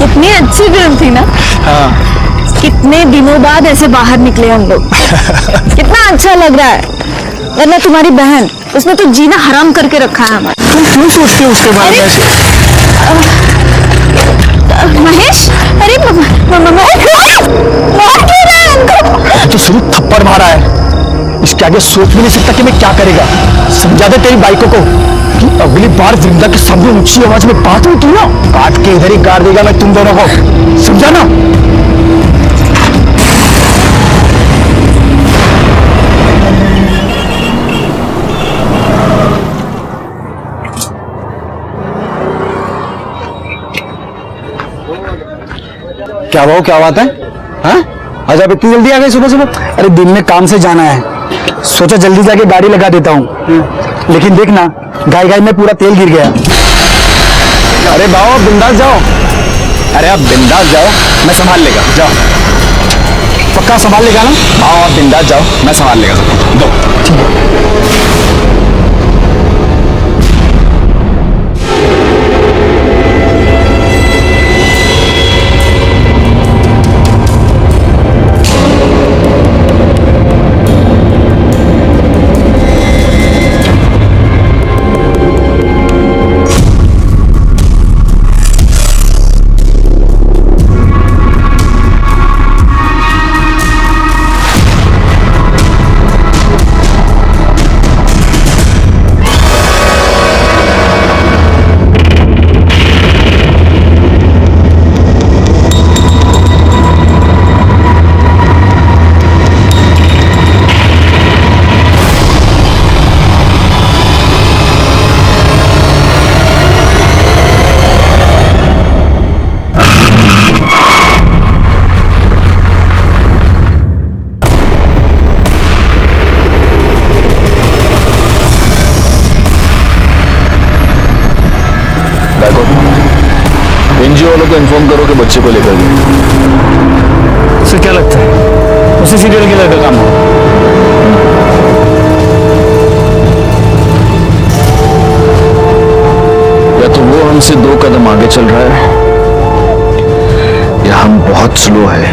कितनी अच्छी फिल्म थी ना। हाँ। कितने दिनों बाद ऐसे बाहर निकले हम लोग। कितना अच्छा लग रहा है। वरना तुम्हारी बहन, उसने तो जीना हराम करके रखा है हमारा। तुम क्यों सोचते हो उसके बारे में? महेश, अरे तो शुरू थप्पड़ मारा है, इसके आगे सोच भी नहीं सकता कि मैं क्या करेगा। समझा दे तेरी बाइकों को कि अगली बार वृंदा के सामने ऊंची आवाज में बात हुई थी ना, काट के इधर ही गाड़ देगा मैं तुम दोनों को, समझा ना? क्या भाव, क्या बात है? हाँ, आज आप इतनी जल्दी आ गए सुबह सुबह? अरे दिन में काम से जाना है, सोचा जल्दी जाके गाड़ी लगा देता हूँ, लेकिन देखना गाय गाय में पूरा तेल गिर गया। अरे बाबा बिंदास जाओ। अरे आप बिंदास जाओ, मैं संभाल लेगा। जाओ, पक्का संभाल लेगा ना? हाँ आप बिंदास जाओ, मैं संभाल लेगा सब। दो, ठीक है। एनजीओ वालों को इन्फॉर्म करो कि बच्चे को लेकर गए। सर क्या लगता है उसी सीरियल किलर का काम होगा? या तो वो हमसे 2 कदम आगे चल रहा है या हम बहुत स्लो है।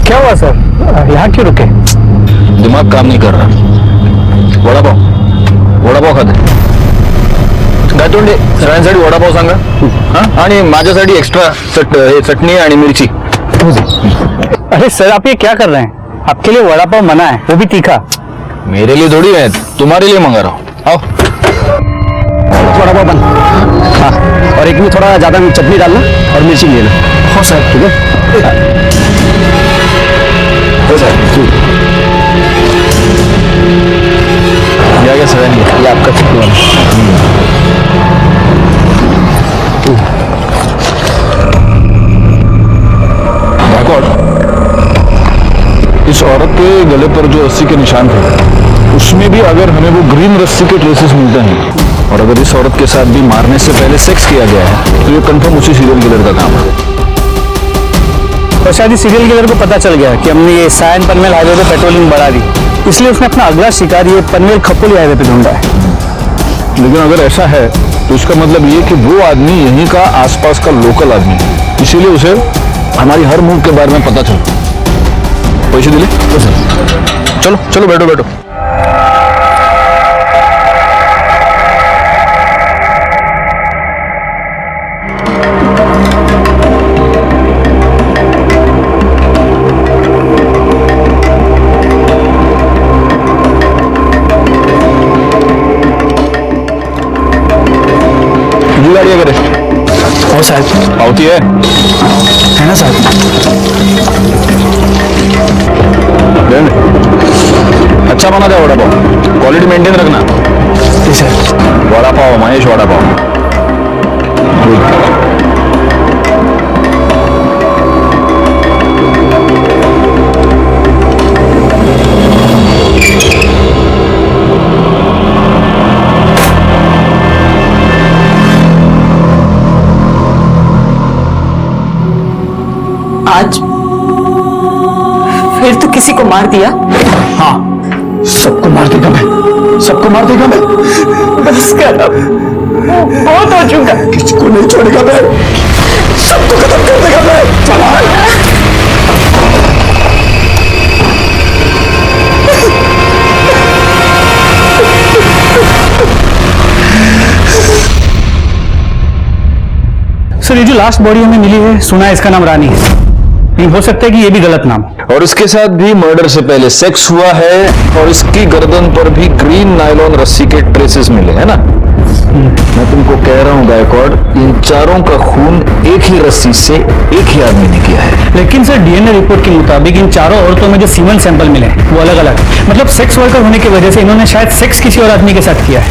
क्या हुआ सर, यहाँ क्यों रुके? दिमाग काम नहीं कर रहा। वडापाव खाते गायतोंडे सगळ्यांसाठी वडापाव सांगा हा आणि माझ्यासाठी एक्स्ट्रा चटणी आणि मिरची। अरे सर आप ये क्या कर रहे हैं? आपके लिए वड़ा पाव मना है, वो भी तीखा। मेरे लिए थोड़ी है, तुम्हारे लिए मंगा रहा हूँ। आओ वड़ा पाव बन। हाँ, और एक में थोड़ा ज्यादा चटनी डालना और मिर्ची भी लेना। हाँ सर ठीक है। क्या सगळ्यांनी ये आपका चटनी वाला। इस औरत के गले पर जो रस्सी के निशान थे उसमें भी अगर हमें वो ग्रीन रस्सी के ट्रेसेस मिलते हैं और अगर इस औरत के साथ भी मारने से पहले सेक्स किया गया है तो ये कंफर्म उसी सीरियल किलर का काम है। और शायद सीरियल किलर को पता चल गया कि हमने ये सायन पनवेल हाईवे पे पेट्रोलिंग बढ़ा दी, इसलिए उसने अपना अगला शिकार ये पनवेल खपोली हाईवे पे ढूंढा है। लेकिन अगर ऐसा है तो इसका मतलब ये कि वो आदमी यहीं का आसपास का लोकल आदमी है, इसीलिए उसे हमारी हर मूव के बारे में पता चलता। पैसे दिले? चलो चलो बैठो बैठो। गाड़ी करे और साहब आवती है ना साहब? अच्छा बना था वड़ा पाव, क्वालिटी मेंटेन रखना। जी सर। वड़ा पाव महेश वड़ा पाव। आज फिर तो किसी को मार दिया? हाँ, सबको मार देगा मैं, सबको मार देगा मैं। बस कर अब, बहुत हो चुका। किसको नहीं छोड़ेगा मैं, सबको खत्म कर देगा मैं। सर ये जो लास्ट बॉडी हमें मिली है, सुना है इसका नाम रानी है, नहीं हो सकता है कि ये भी गलत नाम हो। और इसके साथ भी मर्डर से पहले सेक्स हुआ है और इसकी गर्दन पर भी ग्रीन नायलॉन रस्सी के ट्रेसेस मिले है ना। मैं तुमको कह रहा हूँ गायकवाड़, इन चारों का खून एक ही रस्सी से एक ही आदमी ने किया है। लेकिन सर डीएनए रिपोर्ट के मुताबिक इन चारों औरतों में जो सीमन सैंपल मिले हैं वो अलग अलग, मतलब सेक्स वर्कर होने की वजह से इन्होंने शायद सेक्स किसी और आदमी के साथ किया है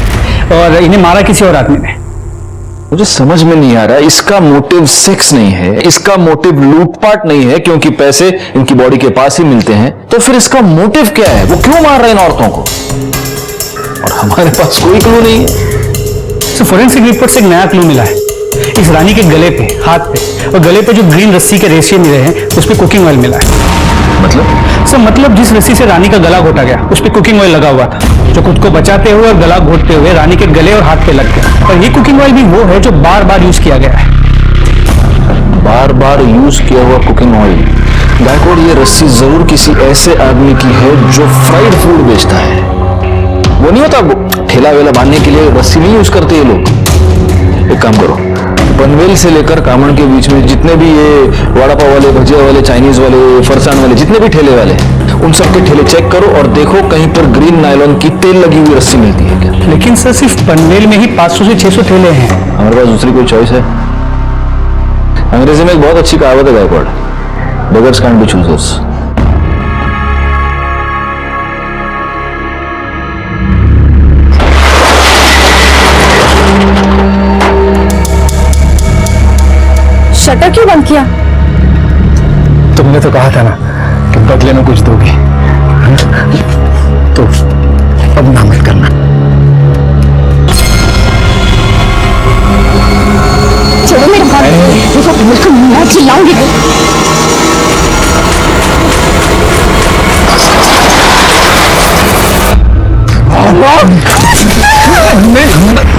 और इन्हें मारा किसी और आदमी ने। मुझे समझ में नहीं आ रहा, इसका मोटिव सेक्स नहीं है, इसका मोटिव लूटपाट नहीं है क्योंकि पैसे इनकी बॉडी के पास ही मिलते हैं, तो फिर इसका मोटिव क्या है? वो क्यों मार रहे हैं इन औरतों को? और हमारे पास कोई क्लू नहीं है। तो फोरेंसिक रिपोर्ट से एक नया क्लू मिला है। इस रानी के गले पे, हाथ पे और गले पे जो ग्रीन रस्सी के रेशे मिले हैं उस पे कुकिंग ऑयल मिला है। मतलब जिस रस्सी से रानी का गला घोटा गया उस पे कुकिंग ऑयल लगा हुआ था, जो खुद को बचाते हुए और गला घोटते हुए रानी के गले और हाथ पे लग गया। और ये कुकिंग ऑयल भी वो है जो बार बार यूज किया गया है। बार बार यूज किया हुआ कुकिंग ऑयल। गायकवाड़, ये रस्सी जरूर किसी ऐसे आदमी की है जो फ्राइड फूड बेचता है। वो नहीं होता, ठेला वेला बांधने के लिए रस्सी नहीं यूज करते ये लोग। एक काम करो, पनवेल से लेकर कामण के बीच में जितने भी ये वड़ा पाव वाले, भजिया वाले, चाइनीज वाले, फरसान वाले, जितने भी ठेले वाले, उन सबके ठेले चेक करो और देखो कहीं पर ग्रीन नायलॉन की तेल लगी हुई रस्सी मिलती है क्या। लेकिन सर सिर्फ पनवेल में ही 500 से 600 ठेले हैं। हमारे पास दूसरी कोई चॉइस है? अंग्रेजी में एक बहुत अच्छी कहावत है Gaikwad, beggars can't be choosers. Shutter क्यों बंद किया? तुमने तो कहा था ना कि बदले में कुछ दोगे तो अब ना मत करना। चलो मेरे पास, देखो बिल्कुल मैं चिल्लाऊंगी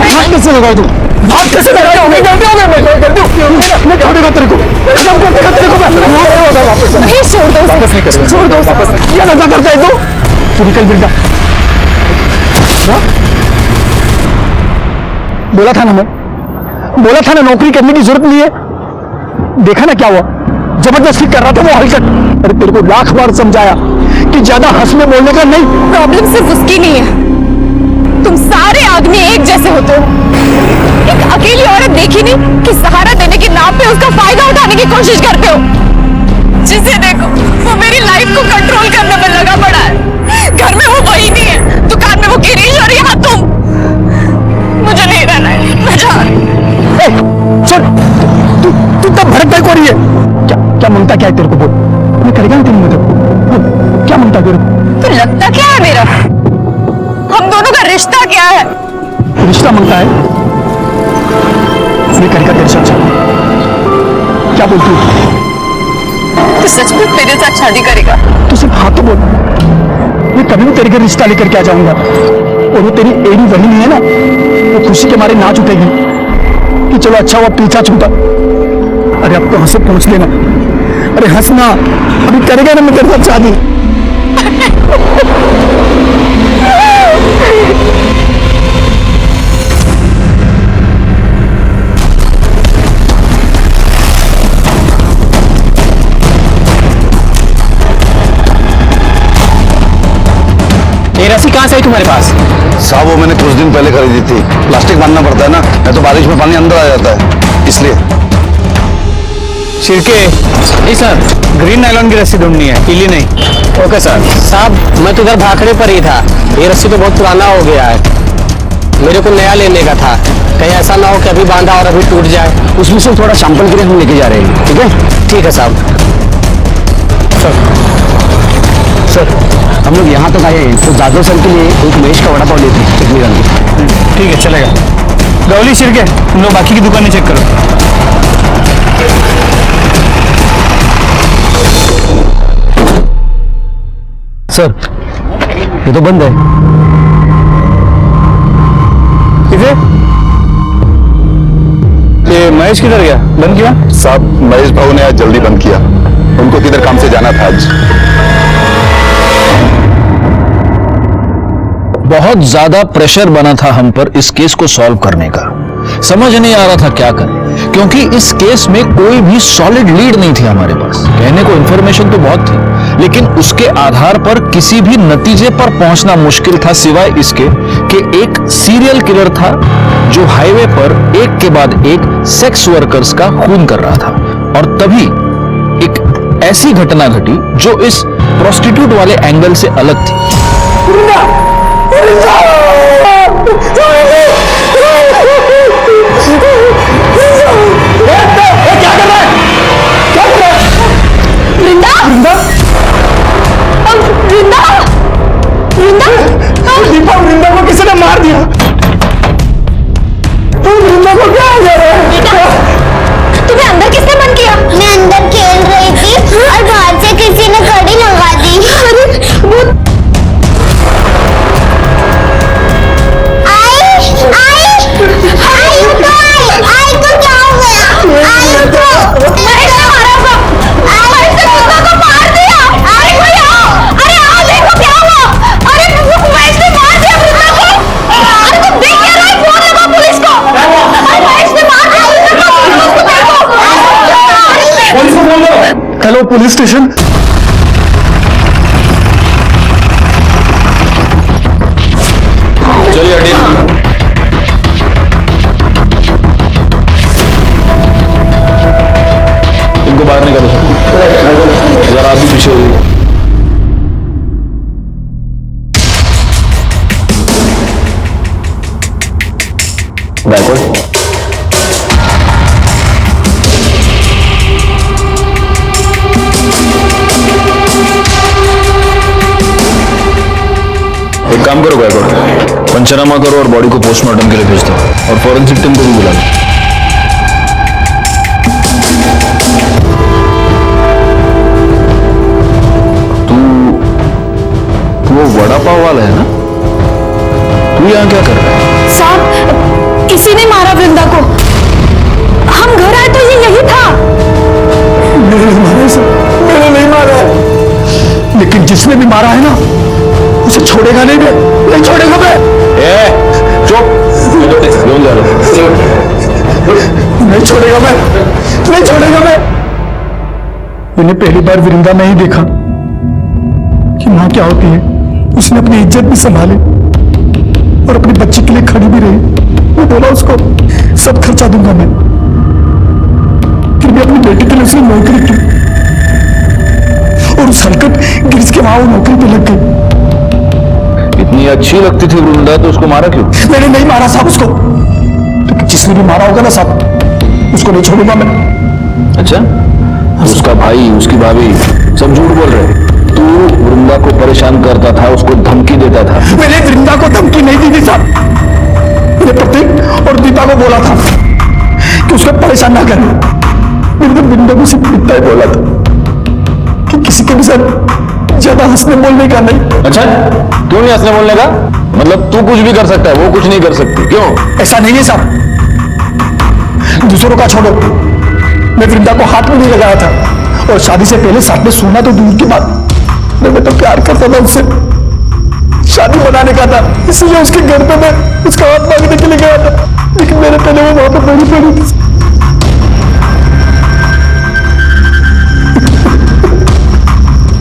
हाथ कैसे लगाओ तुम? हाथ कैसे लगाओ? मैं गलती हो गई, मैं गलती हो गई, मैं क्या देगा तेरे को? एकदम को देगा तेरे को मैं वापस नहीं, छोड़ दो वापस नहीं करेगा, छोड़ दो वापस नहीं। क्या नशा करता है तू निकल बिरदा। बोला था ना मैं, बोला था ना नौकरी करने की जरूरत नहीं है। देखा ना क्या हुआ, जबरदस्ती कर रहा था वो हरकत। अरे तेरे को लाख बार समझाया कि ज्यादा हंसने बोलने का नहीं। प्रॉब्लम सिर्फ उसकी नहीं है, तुम सारे आदमी एक जैसे होते हो। एक अकेली औरत देखी नहीं कि सहारा देने के नाम पे उसका फायदा उठाने की कोशिश करते हो। जिसे देखो वो मेरी लाइफ को कंट्रोल करने में लगा पड़ा है। घर में वो वही नहीं है, दुकान में वो गिरीश और यहाँ तुम। मुझे नहीं रहना है, मैं जा रही हूँ। सुन, तू तब भड़क को रही है। क्या क्या मांगता क्या है तेरे को? बोल, मैं करेगा ना तेरी मदद। क्या मांगता तेरे को? तो लगता क्या है मेरा? हम दोनों का रिश्ता क्या है? रिश्ता मांगता है? मैं करेगा तेरे साथ शादी। क्या बोलती है? तो सच में मेरे साथ शादी करेगा? तू सिर्फ हाँ तो बोल, मैं कभी भी तेरे घर रिश्ता लेकर के आ जाऊंगा। और वो तेरी एडी बहन है ना, वो खुशी के मारे नाच उठेगी कि चलो अच्छा हुआ पीछा छूटा। अरे अब तो हंस पहुंच लेना। अरे हंसना, अभी करेगा ना मैं तेरे साथ शादी। ये रस्सी कहाँ से आई तुम्हारे पास? साहब वो मैंने कुछ दिन पहले खरीदी थी। प्लास्टिक बांधना पड़ता है ना, नहीं तो बारिश में पानी अंदर आ जाता है, इसलिए। छिड़के नहीं सर, ग्रीन नायलॉन की रस्सी ढूंढनी है, पीली नहीं। Okay sir. साहब मैं तो इधर भाखड़े पर ही था, ये रस्सी तो बहुत पुराना हो गया है, मेरे को नया लेने का था। कहीं ऐसा ना हो कि अभी बांधा और अभी टूट जाए। उसमें से थोड़ा सैंपल के लिए हम लेके जा रहे हैं, ठीक है? ठीक है साहब। सर हम लोग यहाँ तक आए हैं तो जादव सर के लिए एक महेश का वड़ा पाव लेते हैं, चटनी डाल के। ठीक है चलेगा। गौली छिड़के, तुम लोग बाकी की दुकानें चेक करो। सर ये तो बंद है। किसे? ये महेश किधर गया? बंद किया? साहब महेश भाऊ ने आज जल्दी बंद किया, उनको किधर काम से जाना था आज। बहुत ज्यादा प्रेशर बना था हम पर इस केस को सॉल्व करने का। समझ नहीं आ रहा था क्या करें, क्योंकि इस केस में कोई भी सॉलिड लीड नहीं थी हमारे पास। कहने को इंफॉर्मेशन तो बहुत थी, लेकिन उसके आधार पर किसी भी नतीजे पर पहुंचना मुश्किल था, सिवाय इसके कि एक सीरियल किलर था जो हाईवे पर एक के बाद एक सेक्स वर्कर्स का खून कर रहा था। और तभी एक ऐसी घटना घटी जो इस प्रोस्टिट्यूट वाले एंगल से अलग थी। वृंदा को किसी ने मार दिया। वृंदा को क्या हो गया? तुम्हें अंदर किसने बंद किया? मैं अंदर खेल रही थी और बाहर से किसी ने कड़ी लगा दी। आई को क्या हो गया? आई को महेश ने मारा था। महेश ने कुत्ता को मार दिया। आई को आओ, अरे आओ देखो क्या हुआ। अरे महेश ने मार दिया कुत्ता को। अरे तुम देख क्या रहे हो? फोन लगाओ पुलिस को। अरे महेश ने मार दिया कुत्ता को। Hello police station. चलिए हटिए। इनको बाहर निकालो, जरा आप भी पीछे हो जाइए। बैकवर्ड। एक काम करो गायकवाड़, पंचनामा करो और बॉडी को पोस्टमार्टम के लिए भेज दो और फॉरेंसिक टीम को भी बुला लो। तू वो वड़ा पाव वाला है ना? तू यहाँ क्या कर रहा है? साहब, किसी ने मारा वृंदा को। हम घर आए तो ये यही था। मैंने नहीं मारा है, लेकिन जिसने भी मारा है ना उसे छोड़ेगा नहीं, नहीं छोड़ेगा मैं। चुप, नहीं छोड़ेगा मैं, नहीं छोड़ेगा मैं। मैंने पहली बार वृंदा में ही देखा कि माँ क्या होती है। उसने अपनी इज्जत भी संभाली और अपनी बच्ची के लिए खड़ी भी रही। मैं बोला उसको सब खर्चा दूंगा मैं, फिर भी अपनी बेटी के लिए उसने नौकरी की और उस हरकत गिरिश के वहां वो नौकरी पे लग गई। इतनी अच्छी लगती थी वृंदा तो उसको मारा क्यों? मैंने नहीं मारा साहब उसको, लेकिन जिसने भी मारा होगा ना साहब उसको नहीं छोड़ूंगा मैं। अच्छा, उसका भाई, उसकी भाभी सब झूठ बोल रहे। तू वृंदा को परेशान करता था, उसको धमकी देता था। मैंने वृंदा को धमकी नहीं दी थी साहब। मैंने प्रतीक और दीपा को बोला था कि उसको परेशान ना करें। मैंने तो वृंदा को सिर्फ इतना ही बोला था कि किसी के भी साथ ज्यादा हंसने बोलने का नहीं। अच्छा, क्यों नहीं हंसने बोलने का? मतलब तू कुछ भी कर सकता है, वो कुछ नहीं कर सकती, क्यों? ऐसा नहीं है साहब, दूसरों का छोड़ो, मैं वृंदा को हाथ में नहीं लगाया था और शादी से पहले साथ में सोना तो दूर की बात, मैं तो प्यार करता था उससे, शादी बनाने का था, इसलिए उसके घर पे मैं उसका हाथ मांगने के लिए गया था, लेकिन मेरे पहले वो वहां पर बड़ी पड़ी थी।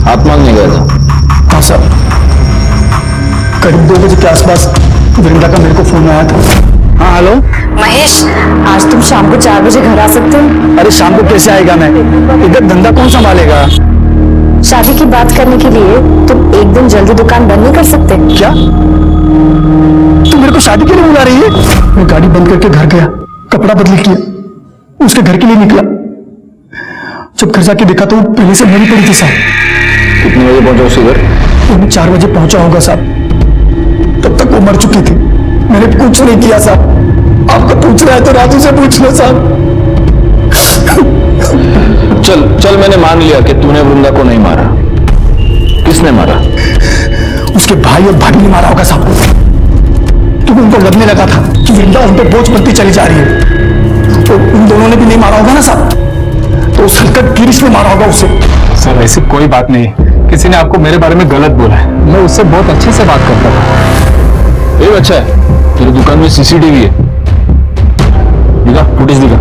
हाथ मांगने गया था? हाँ साहब, करीब 2 बजे के आसपास वृंदा का मेरे को फोन आया था। हाँ हेलो महेश, आज तुम शाम को 4 बजे घर आ सकते हो? अरे शाम को कैसे आएगा मैं, इधर धंधा कौन संभालेगा? शादी की बात करने के लिए तुम एक दिन जल्दी दुकान बंद नहीं कर सकते? क्या तुम मेरे को शादी के लिए बुला रही है? मैं गाड़ी बंद करके घर गया, कपड़ा बदली किया, उसके घर के लिए निकला। जब घर जाके देखा तो वो पहले से मरी पड़ी थी साहब। कितने बजे पहुंचा उसके घर? मैं 4 बजे पहुंचा होगा साहब, तब तक वो मर चुकी थी। मैंने कुछ नहीं किया साहब, आपको पूछना है तो राजू से पूछ लो साहब। चल चल, मैंने मान लिया कि तूने वृंदा को नहीं मारा। किसने मारा? उसके भाई और भाभी ने मारा होगा साहब, क्योंकि उनको लगने लगा था कि वृंदा उन पर बोझ बनती चली जा रही है, तो उन दोनों ने भी नहीं मारा होगा ना साहब, तो उस हरकत गिरीश ने मारा होगा उसे। सर ऐसी कोई बात नहीं, किसी ने आपको मेरे बारे में गलत बोला है, मैं उससे बहुत अच्छे से बात करता था। ये अच्छा है, तेरी दुकान में सीसीटीवी है, दिखा फुटेज, दिखा,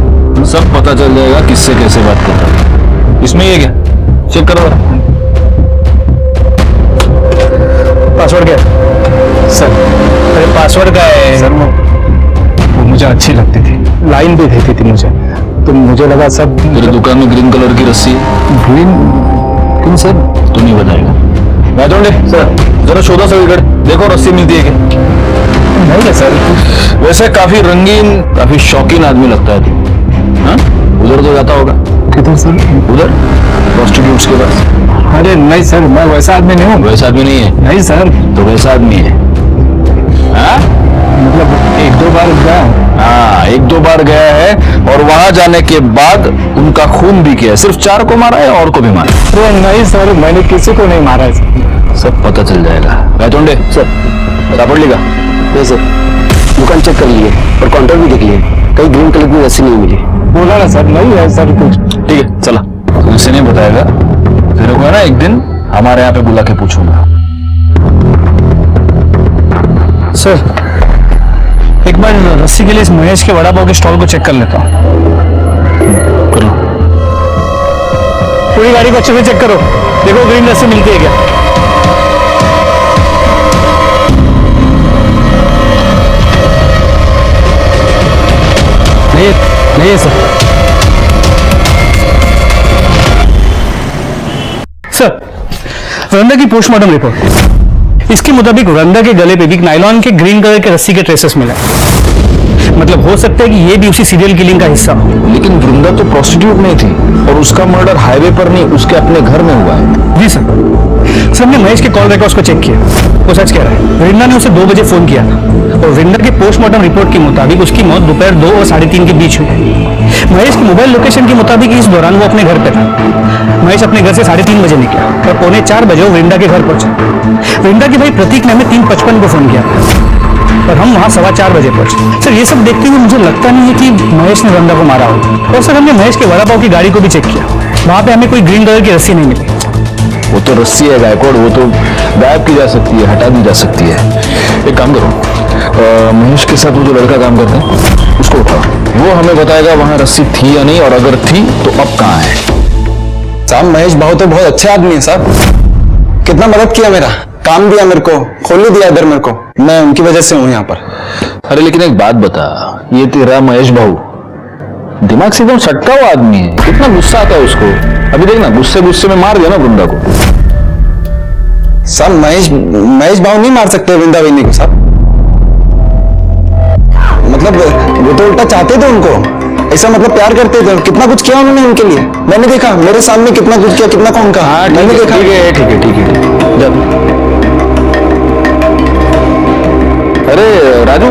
सब पता चल जाएगा किससे कैसे बात करता है। इसमें ये क्या, चेक करो। पासवर्ड क्या है? सर अरे पासवर्ड क्या है? सर वो मुझे अच्छी लगती थी, लाइन भी देती थी मुझे, तो मुझे लगा सब। तेरी दुकान में ग्रीन कलर की रस्सी है? ग्रीन क्यों सर? तू नहीं बताएगा? राजोंडे सर, जरा शोधा सगळीकडे, देखो रस्सी मिलती है क्या? नहीं है सर। वैसे काफी रंगीन, काफी शौकीन आदमी लगता है तू। हाँ, उधर तो जाता होगा। किधर सर? उधर प्रोस्टिट्यूट्स के पास। अरे नहीं सर, मैं वैसा आदमी नहीं हूँ। वैसा आदमी नहीं है? नहीं सर। तो वैसा आदमी है? हाँ, मतलब 1-2 बार गया। हाँ, 1-2 बार गया है और वहां जाने के बाद उनका खून भी किया है। सिर्फ 4 को मारा है, और को भी मारा? तो नहीं सर, मैंने किसी को नहीं मारा है। सब पता चल जाएगा। राजोंडे सर, सापड़ का? नहीं सर, दुकान चेक कर लिए और काउंटर भी देख लिए, कहीं ग्रीन कलर की रस्सी नहीं मिली। बोला ना सर, नहीं है सर कुछ। ठीक है, चला, तू इसे नहीं बताएगा, तेरे को है ना एक दिन हमारे यहाँ पे बुला के पूछूंगा। सर एक बार रस्सी के लिए इस महेश के वड़ा पाव के स्टॉल को चेक कर लेता हूँ। करो। पूरी गाड़ी को अच्छे से चेक करो, देखो ग्रीन रस्सी मिलती है क्या। नहीं है सर। सर, वृंदा की पोस्टमार्टम रिपोर्ट, इसके मुताबिक वृंदा के गले पे भी नायलॉन के ग्रीन कलर के रस्सी के ट्रेसेस मिले। मतलब हो सकता है कि ये भी उसी सीरियल किलिंग का हिस्सा हो। लेकिन वृंदा तो प्रोस्टिट्यूट नहीं थी और उसका मर्डर हाईवे पर नहीं, उसके अपने घर में हुआ है। जी सर। सर, हमने महेश के कॉल रिकॉर्ड्स को चेक किया। वो सच कह रहा है, वृंदा ने उसे 2 बजे फोन किया था और वृंदा के पोस्टमार्टम रिपोर्ट के मुताबिक उसकी मौत दोपहर 2 और 3:30 के बीच हुई है। महेश की मोबाइल लोकेशन के मुताबिक इस दौरान वो अपने घर पे था। महेश अपने घर से 3:30 बजे निकला और 3:45 बजे वो वृंदा के घर पहुंचा। वृंदा के भाई प्रतीक ने हमें 3:55 को फोन किया और हम वहां 4:15 बजे पहुंचे। सर ये सब देखते हुए मुझे लगता नहीं है कि महेश ने वृंदा को मारा हो। और सर हमने महेश के वड़ा पाव की गाड़ी को भी चेक किया, वहां पे हमें कोई ग्रीन कलर की रस्सी नहीं मिली। वो तो रस्सी है गायकवाड़, वो तो गायब की जा सकती है, हटा दी जा सकती है। एक काम करो, महेश के साथ वो जो लड़का काम करता है उसको उठाओ, वो हमें बताएगा वहां रस्सी थी या नहीं, और अगर थी तो अब कहाँ है। साहब महेश भाव तो बहुत अच्छे आदमी है साहब, कितना मदद किया, मेरा काम दिया, मेरे को खोल दिया इधर मेरे को, मैं उनकी वजह से हूँ यहाँ पर। अरे लेकिन एक बात बता, ये तेरा महेश भाऊ दिमाग से एकदम सटका हुआ आदमी है, कितना गुस्सा आता है उसको। अभी देखना, गुस्से गुस्से में मार दिया ना वृंदा को। साहब महेश भाव नहीं मार सकते वृंदा वहीनी को साहब, मतलब वो तो उल्टा चाहते थे उनको, ऐसा मतलब प्यार करते थे। कितना कुछ किया उन्होंने उनके लिए, मैंने देखा, मेरे सामने कितना कुछ किया, कितना कौन कहा। हाँ मैंने देखा। ठीक है। अरे राजू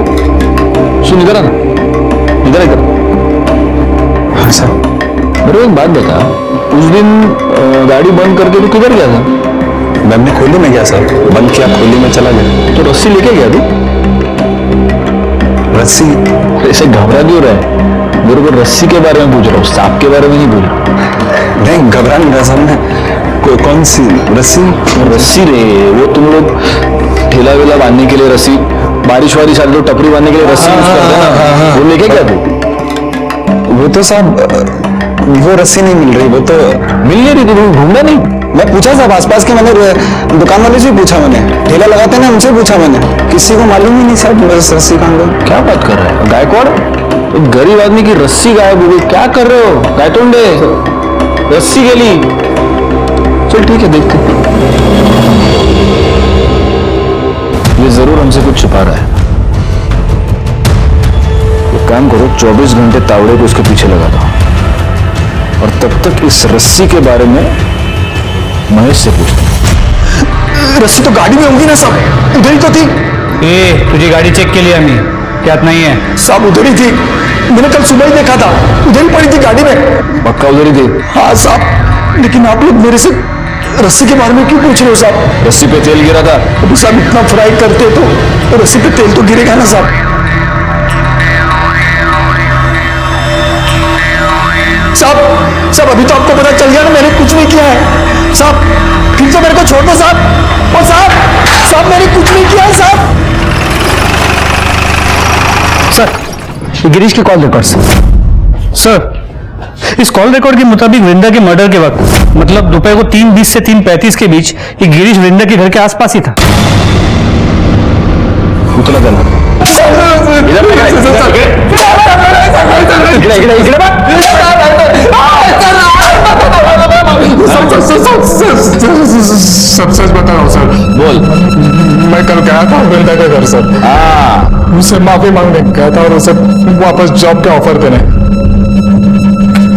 सुन, इधर आना, इधर। हाँ सर। मेरे एक बात बता, उस दिन गाड़ी बंद करके तू किधर गया था? मैं अपने खोली में गया सर, बंद किया, खोली में चला गया। तो रस्सी लेके गया तू? रस्सी? ऐसे घबरा क्यों रहा है? मेरे को रस्सी के बारे में पूछ रहा हूँ, सांप के बारे में नहीं पूछ रहा। नहीं घबरा नहीं रहा सर मैं। कौन सी रस्सी? रस्सी रे, वो तुम लोग ठेला वेला बांधने के लिए रस्सी, बारिश वारिश आती तो टपरी बांधने के लिए रस्सी यूज करते हैं ना, वो लेके गया तू? वो तो साहब वो रस्सी नहीं मिल रही, वो तो मिल नहीं रही थी, ढूंढा नहीं? मैं पूछा साहब आसपास के, मैंने दुकान वाले से पूछा, मैंने ठेला लगाते हैं ना उनसे पूछा, मैंने किसी को मालूम ही नहीं साहब रस्सी कहाँ गई। क्या बात कर रहा है गायकवाड़, एक गरीब आदमी की रस्सी गायब हो गई, क्या कर रहे हो गायतोंडे? रस्सी गली, चल ठीक है देखते। ये जरूर हमसे कुछ छुपा रहा है। एक काम करो, 24 घंटे तावड़े को उसके पीछे लगा दो और तब तक इस रस्सी के बारे में महेश से पूछो। रस्सी तो गाड़ी में होंगी ना साहब, उधर ही तो थी। तुझे गाड़ी चेक के लिए हमें क्या नहीं है साहब? उधर ही थी, मैंने कल सुबह ही देखा था, उधर ही पड़ी थी गाड़ी में। पक्का उधर ही थी? हाँ साहब, लेकिन आप लोग मेरे से रस्सी के बारे में क्यों पूछ रहे हो साहब? रस्सी पे तेल गिरा था। अभी साहब इतना फ्राई करते तो रस्सी पे तेल तो गिरेगा ना साहब। साहब अभी तो आपको पता चल गया ना मैंने कुछ नहीं किया है साहब, फिर से मेरे को छोड़ दो साहब। और साहब मैंने कुछ नहीं किया है साहब। सर गिरीश के कॉल रिकॉर्ड सर, इस कॉल रिकॉर्ड के मुताबिक वृंदा के मर्डर के वक्त मतलब दोपहर को 3:20 से 3:35 के बीच ये गिरीश वृंदा के घर के आसपास ही था। उतना देना सब सच बता रहा हूँ सर। बोल। मैं कल गया था वृंदा के घर सर, उससे माफी मांगने गया था और उसे वापस जॉब का ऑफर देने,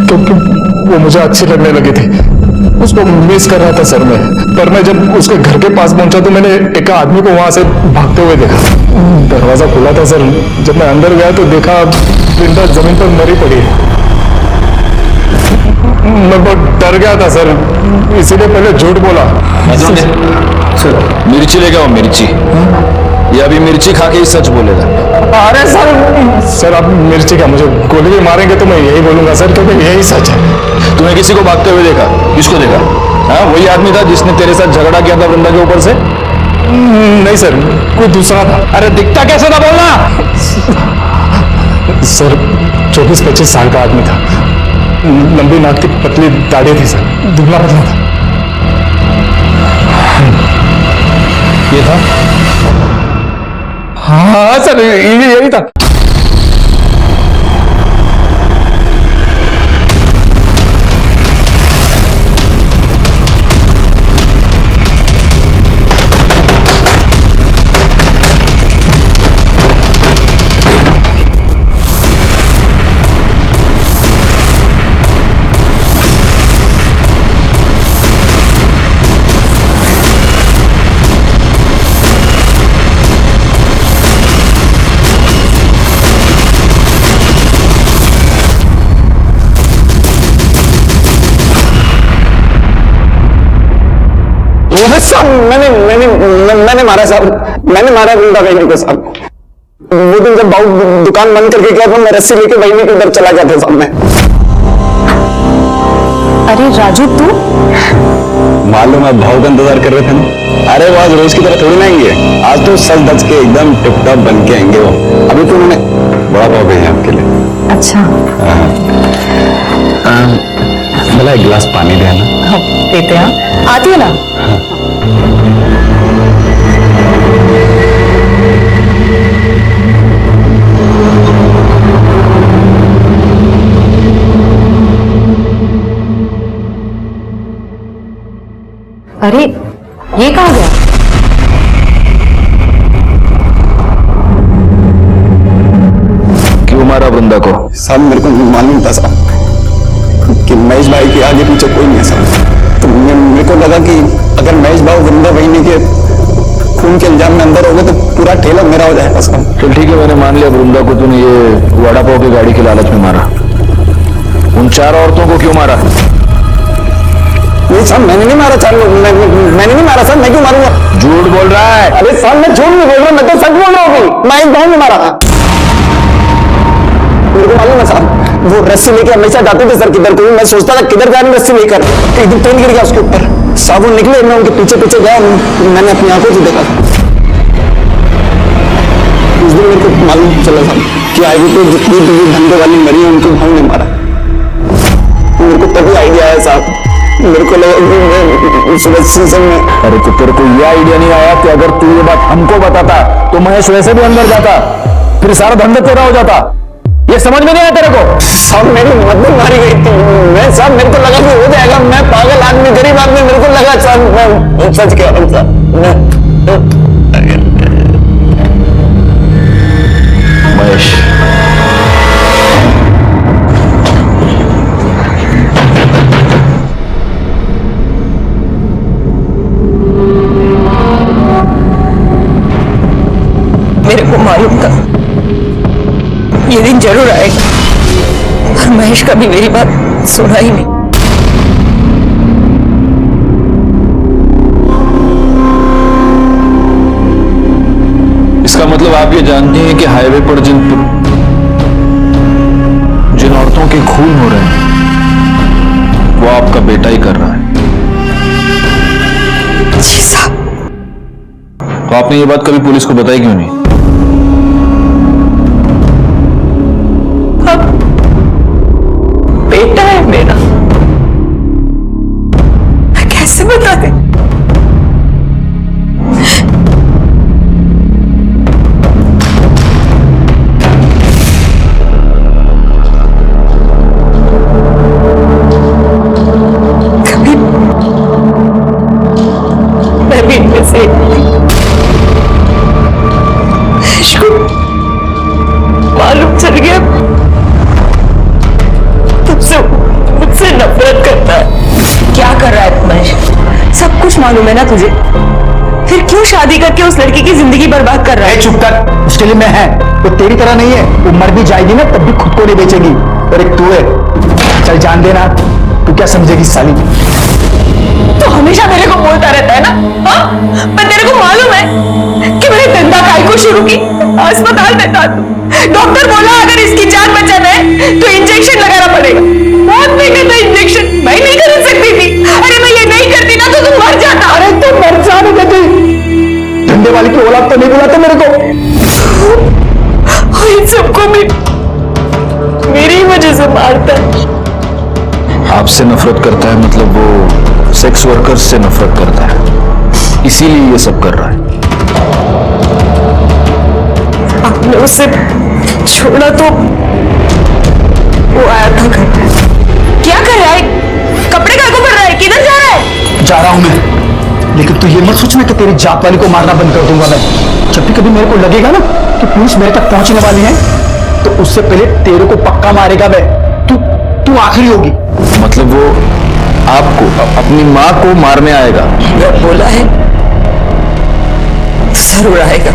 क्योंकि वो मुझे अच्छी लगने लगी थी, उसको मिस कर रहा था सर मैं। पर मैं जब उसके घर के पास पहुंचा तो मैंने एक आदमी को वहां से भागते हुए देखा। दरवाजा खुला था सर, जब मैं अंदर गया तो देखा वृंदा जमीन पर मरी पड़ी है। मैं बहुत डर गया था सर, इसीलिए पहले झूठ बोला। सर मिर्ची ले गया, मिर्ची, ये अभी मिर्ची खा के ही सच बोलेगा। अरे सर आप मिर्ची का मुझे गोली भी मारेंगे तो मैं यही बोलूंगा सर, क्योंकि यही सच है। तूने किसी को भागते हुए देखा? किसको देखा? हाँ वही आदमी था जिसने तेरे साथ झगड़ा किया था वृंदा के ऊपर से? नहीं सर, कोई दूसरा था। अरे दिखता कैसे था बोलना? सर 24-25 साल का आदमी था, लंबी नाक की पतली दाढ़ी थी सर, दुबला पतला था। ये था? हाँ सर यही था। साहब मैंने मारा साहब, मैंने मारा वृंदा बहनी को साहब। वो दिन जब बाबू दुकान बंद करके गया तो मैं रस्सी लेके बहनी के उधर चला गया था साहब मैं। अरे राजू तू मालूम आप भाव का इंतजार कर रहे थे ना? अरे वो आज रोज की तरह थोड़ी ना आएंगे, आज तो सज धज के एकदम टिप टॉप बन के आएंगे वो। अभी तो उन्होंने बड़ा भाव भेजा आपके लिए। अच्छा भला एक गिलास पानी दे ना। देते हैं, आती है ना। अरे ये कहाँ गया? क्यों मारा वृंदा को? साहब मेरे को मालूम था साहब कि महेश भाई के आगे पीछे कोई नहीं है साहब। तो मेरे को लगा कि अगर महेश भाई वृंदा बहनी के खून के इल्जाम में अंदर हो गए तो पूरा ठेला मेरा हो जाएगा साहब। चल ठीक है, मैंने मान लिया वृंदा को तूने ये वड़ा पाव की गाड़ी की लालच में मारा। उन 4 औरतों को क्यों मारा? नहीं साहब मैंने नहीं मारा साहब, मैंने नहीं मारा साहब, मैं क्यों मारूंगा? झूठ बोल रहा है। अरे साहब मैं झूठ नहीं बोल रहा, मैं तो सच बोल रहा हूँ। मैं एक ने मारा था। मेरे को मालूम है साहब, वो रस्सी लेके हमेशा जाते थे सर किधर को, मैं सोचता था किधर जा रही रस्सी लेकर, एक दिन ट्रेन गिर गया उसके ऊपर। साहब वो निकले, मैं उनके पीछे पीछे गया, मैंने अपनी आंखों से देखा था। उस दिन मेरे को मालूम चला साहब कि हाईवे पे जितनी भी धंधे वाली मरी है उनको भाव ने मारा। मेरे को तभी आइडिया आया साहब, मेरे को लगा सूरज सीजन में। अरे तो तेरे को यह आइडिया नहीं आया कि अगर तू ये बात हमको बताता तो महेश वैसे भी अंदर जाता, फिर सारा धंधा तेरा हो जाता? ये समझ में नहीं आया तेरे को? साहब मेरी मदद मारी गई थी, मैं साहब मेरे को लगा कि हो जाएगा, मैं पागल आदमी गरीब आदमी, मेरे को लगा साहब मैं सच कह रहा हूँ साहब। महेश मेरे को मालूम था ये दिन जरूर आएगा, और महेश कभी मेरी बात सुना ही नहीं। इसका मतलब आप ये जानती हैं कि हाईवे पर जिन औरतों के खून हो रहे हैं वो आपका बेटा ही कर रहा है। जी साहब। तो आपने ये बात कभी पुलिस को बताई क्यों नहीं? बेटा है मेरा, मैं कैसे बता दे? कभी मैं भी इनमें से इसको मालूम चल गया तुमसे, मुझसे नफरत करता है। क्या कर रहा है महेश? सब कुछ मालूम है ना तुझे, फिर क्यों शादी करके उस लड़की की जिंदगी बर्बाद कर रहा है? चुप कर, उसके लिए मैं है, वो तेरी तरह नहीं है, वो मर भी जाएगी ना तब भी खुद को नहीं बेचेगी। और एक तू है, चल जान देना, तू क्या समझेगी साली? तो हमेशा मेरे को बोलता रहता है ना, हाँ? पर तेरे को मालूम है कि मैंने धंधा काय को शुरू की? अस्पताल में था, डॉक्टर बोला अगर इसकी जान बचाना है तो इंजेक्शन लगाना पड़ेगा। बहुत महंगा था इंजेक्शन, मैं नहीं कर सकती थी। अरे मैं ये नहीं करती ना तो तुम मर जाता। अरे तू मर जा नहीं देती, धंधे वाली की औलाद तो नहीं बुलाते मेरे को। और इन सबको भी मेरी वजह से मारता है। आपसे नफरत करता है मतलब वो सेक्स वर्कर्स से नफरत करता है, इसीलिए ये सब कर रहा है। आपने उसे छोड़ा तो वो आया था घर। क्या कर रहा है? कपड़े का को भर रहा है? किधर जा रहा है? जा रहा हूं मैं, लेकिन तू ये मत सोचना कि तेरी जात वाली को मारना बंद कर दूंगा मैं। जब भी कभी मेरे को लगेगा ना कि पुलिस मेरे तक पहुंचने वाली है तो उससे पहले तेरे को पक्का मारेगा मैं। तू आखिरी होगी। मतलब वो आपको, अपनी माँ को मारने आएगा? अगर बोला है जरूर आएगा।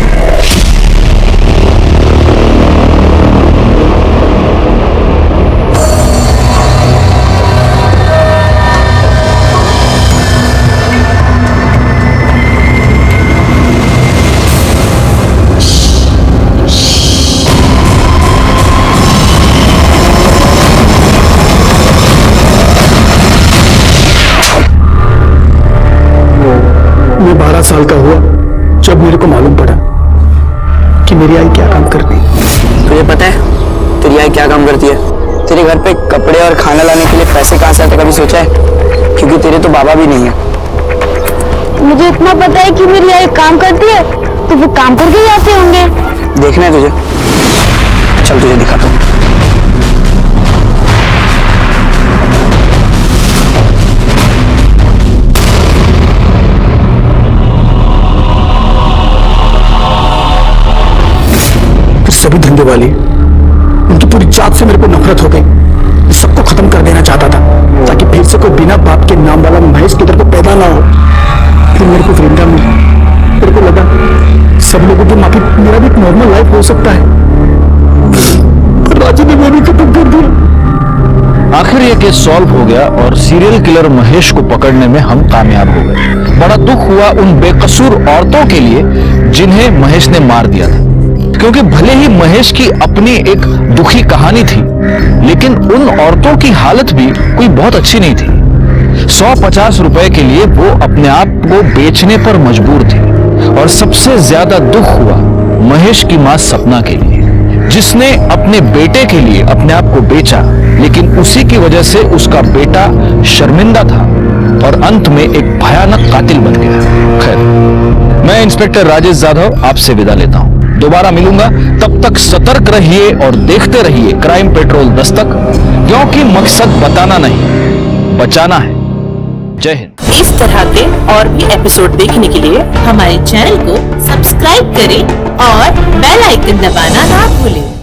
साल का हुआ जब मेरे को मालूम पड़ा कि मेरी आई क्या काम करती है। तुझे पता है तेरी आई क्या काम करती है? तेरे घर पे कपड़े और खाना लाने के लिए पैसे कहाँ से आते कभी सोचा है? क्योंकि तेरे तो बाबा भी नहीं है। मुझे इतना पता है कि मेरी आई काम करती है, तो वो काम करके ही आते होंगे। देखना है तुझे? चल तुझे दिखाता हूँ। सभी धंधे वाली उनकी पूरी जात से मेरे को नफरत हो गई। सबको खत्म कर देना चाहता था ताकि फिर से कोई बिना बाप के नाम वाला महेश की तरफ पैदा ना हो। फिर मेरे को वृंदा मिली। मेरे को लगा सब लोगों के माफी मेरा भी एक नॉर्मल लाइफ हो सकता है। राजू ने वो भी खत्म कर दिया। आखिर ये केस सॉल्व हो गया और सीरियल किलर महेश को पकड़ने में हम कामयाब हो गए। बड़ा दुख हुआ उन बेकसूर औरतों के लिए जिन्हें महेश ने मार दिया था, क्योंकि भले ही महेश की अपनी एक दुखी कहानी थी, लेकिन उन औरतों की हालत भी कोई बहुत अच्छी नहीं थी। 150 रुपए के लिए वो अपने आप को बेचने पर मजबूर थी। और सबसे ज्यादा दुख हुआ महेश की मां सपना के लिए, जिसने अपने बेटे के लिए अपने आप को बेचा, लेकिन उसी की वजह से उसका बेटा शर्मिंदा था और अंत में एक भयानक कातिल बन गया। खैर, मैं इंस्पेक्टर राजेश जाधव आपसे विदा लेता हूं। दोबारा मिलूंगा, तब तक सतर्क रहिए और देखते रहिए क्राइम पेट्रोल दस्तक, क्योंकि मकसद बताना नहीं, बचाना है। जय हिंद। इस तरह के और भी एपिसोड देखने के लिए हमारे चैनल को सब्सक्राइब करें और बेल आइकन दबाना ना भूलें।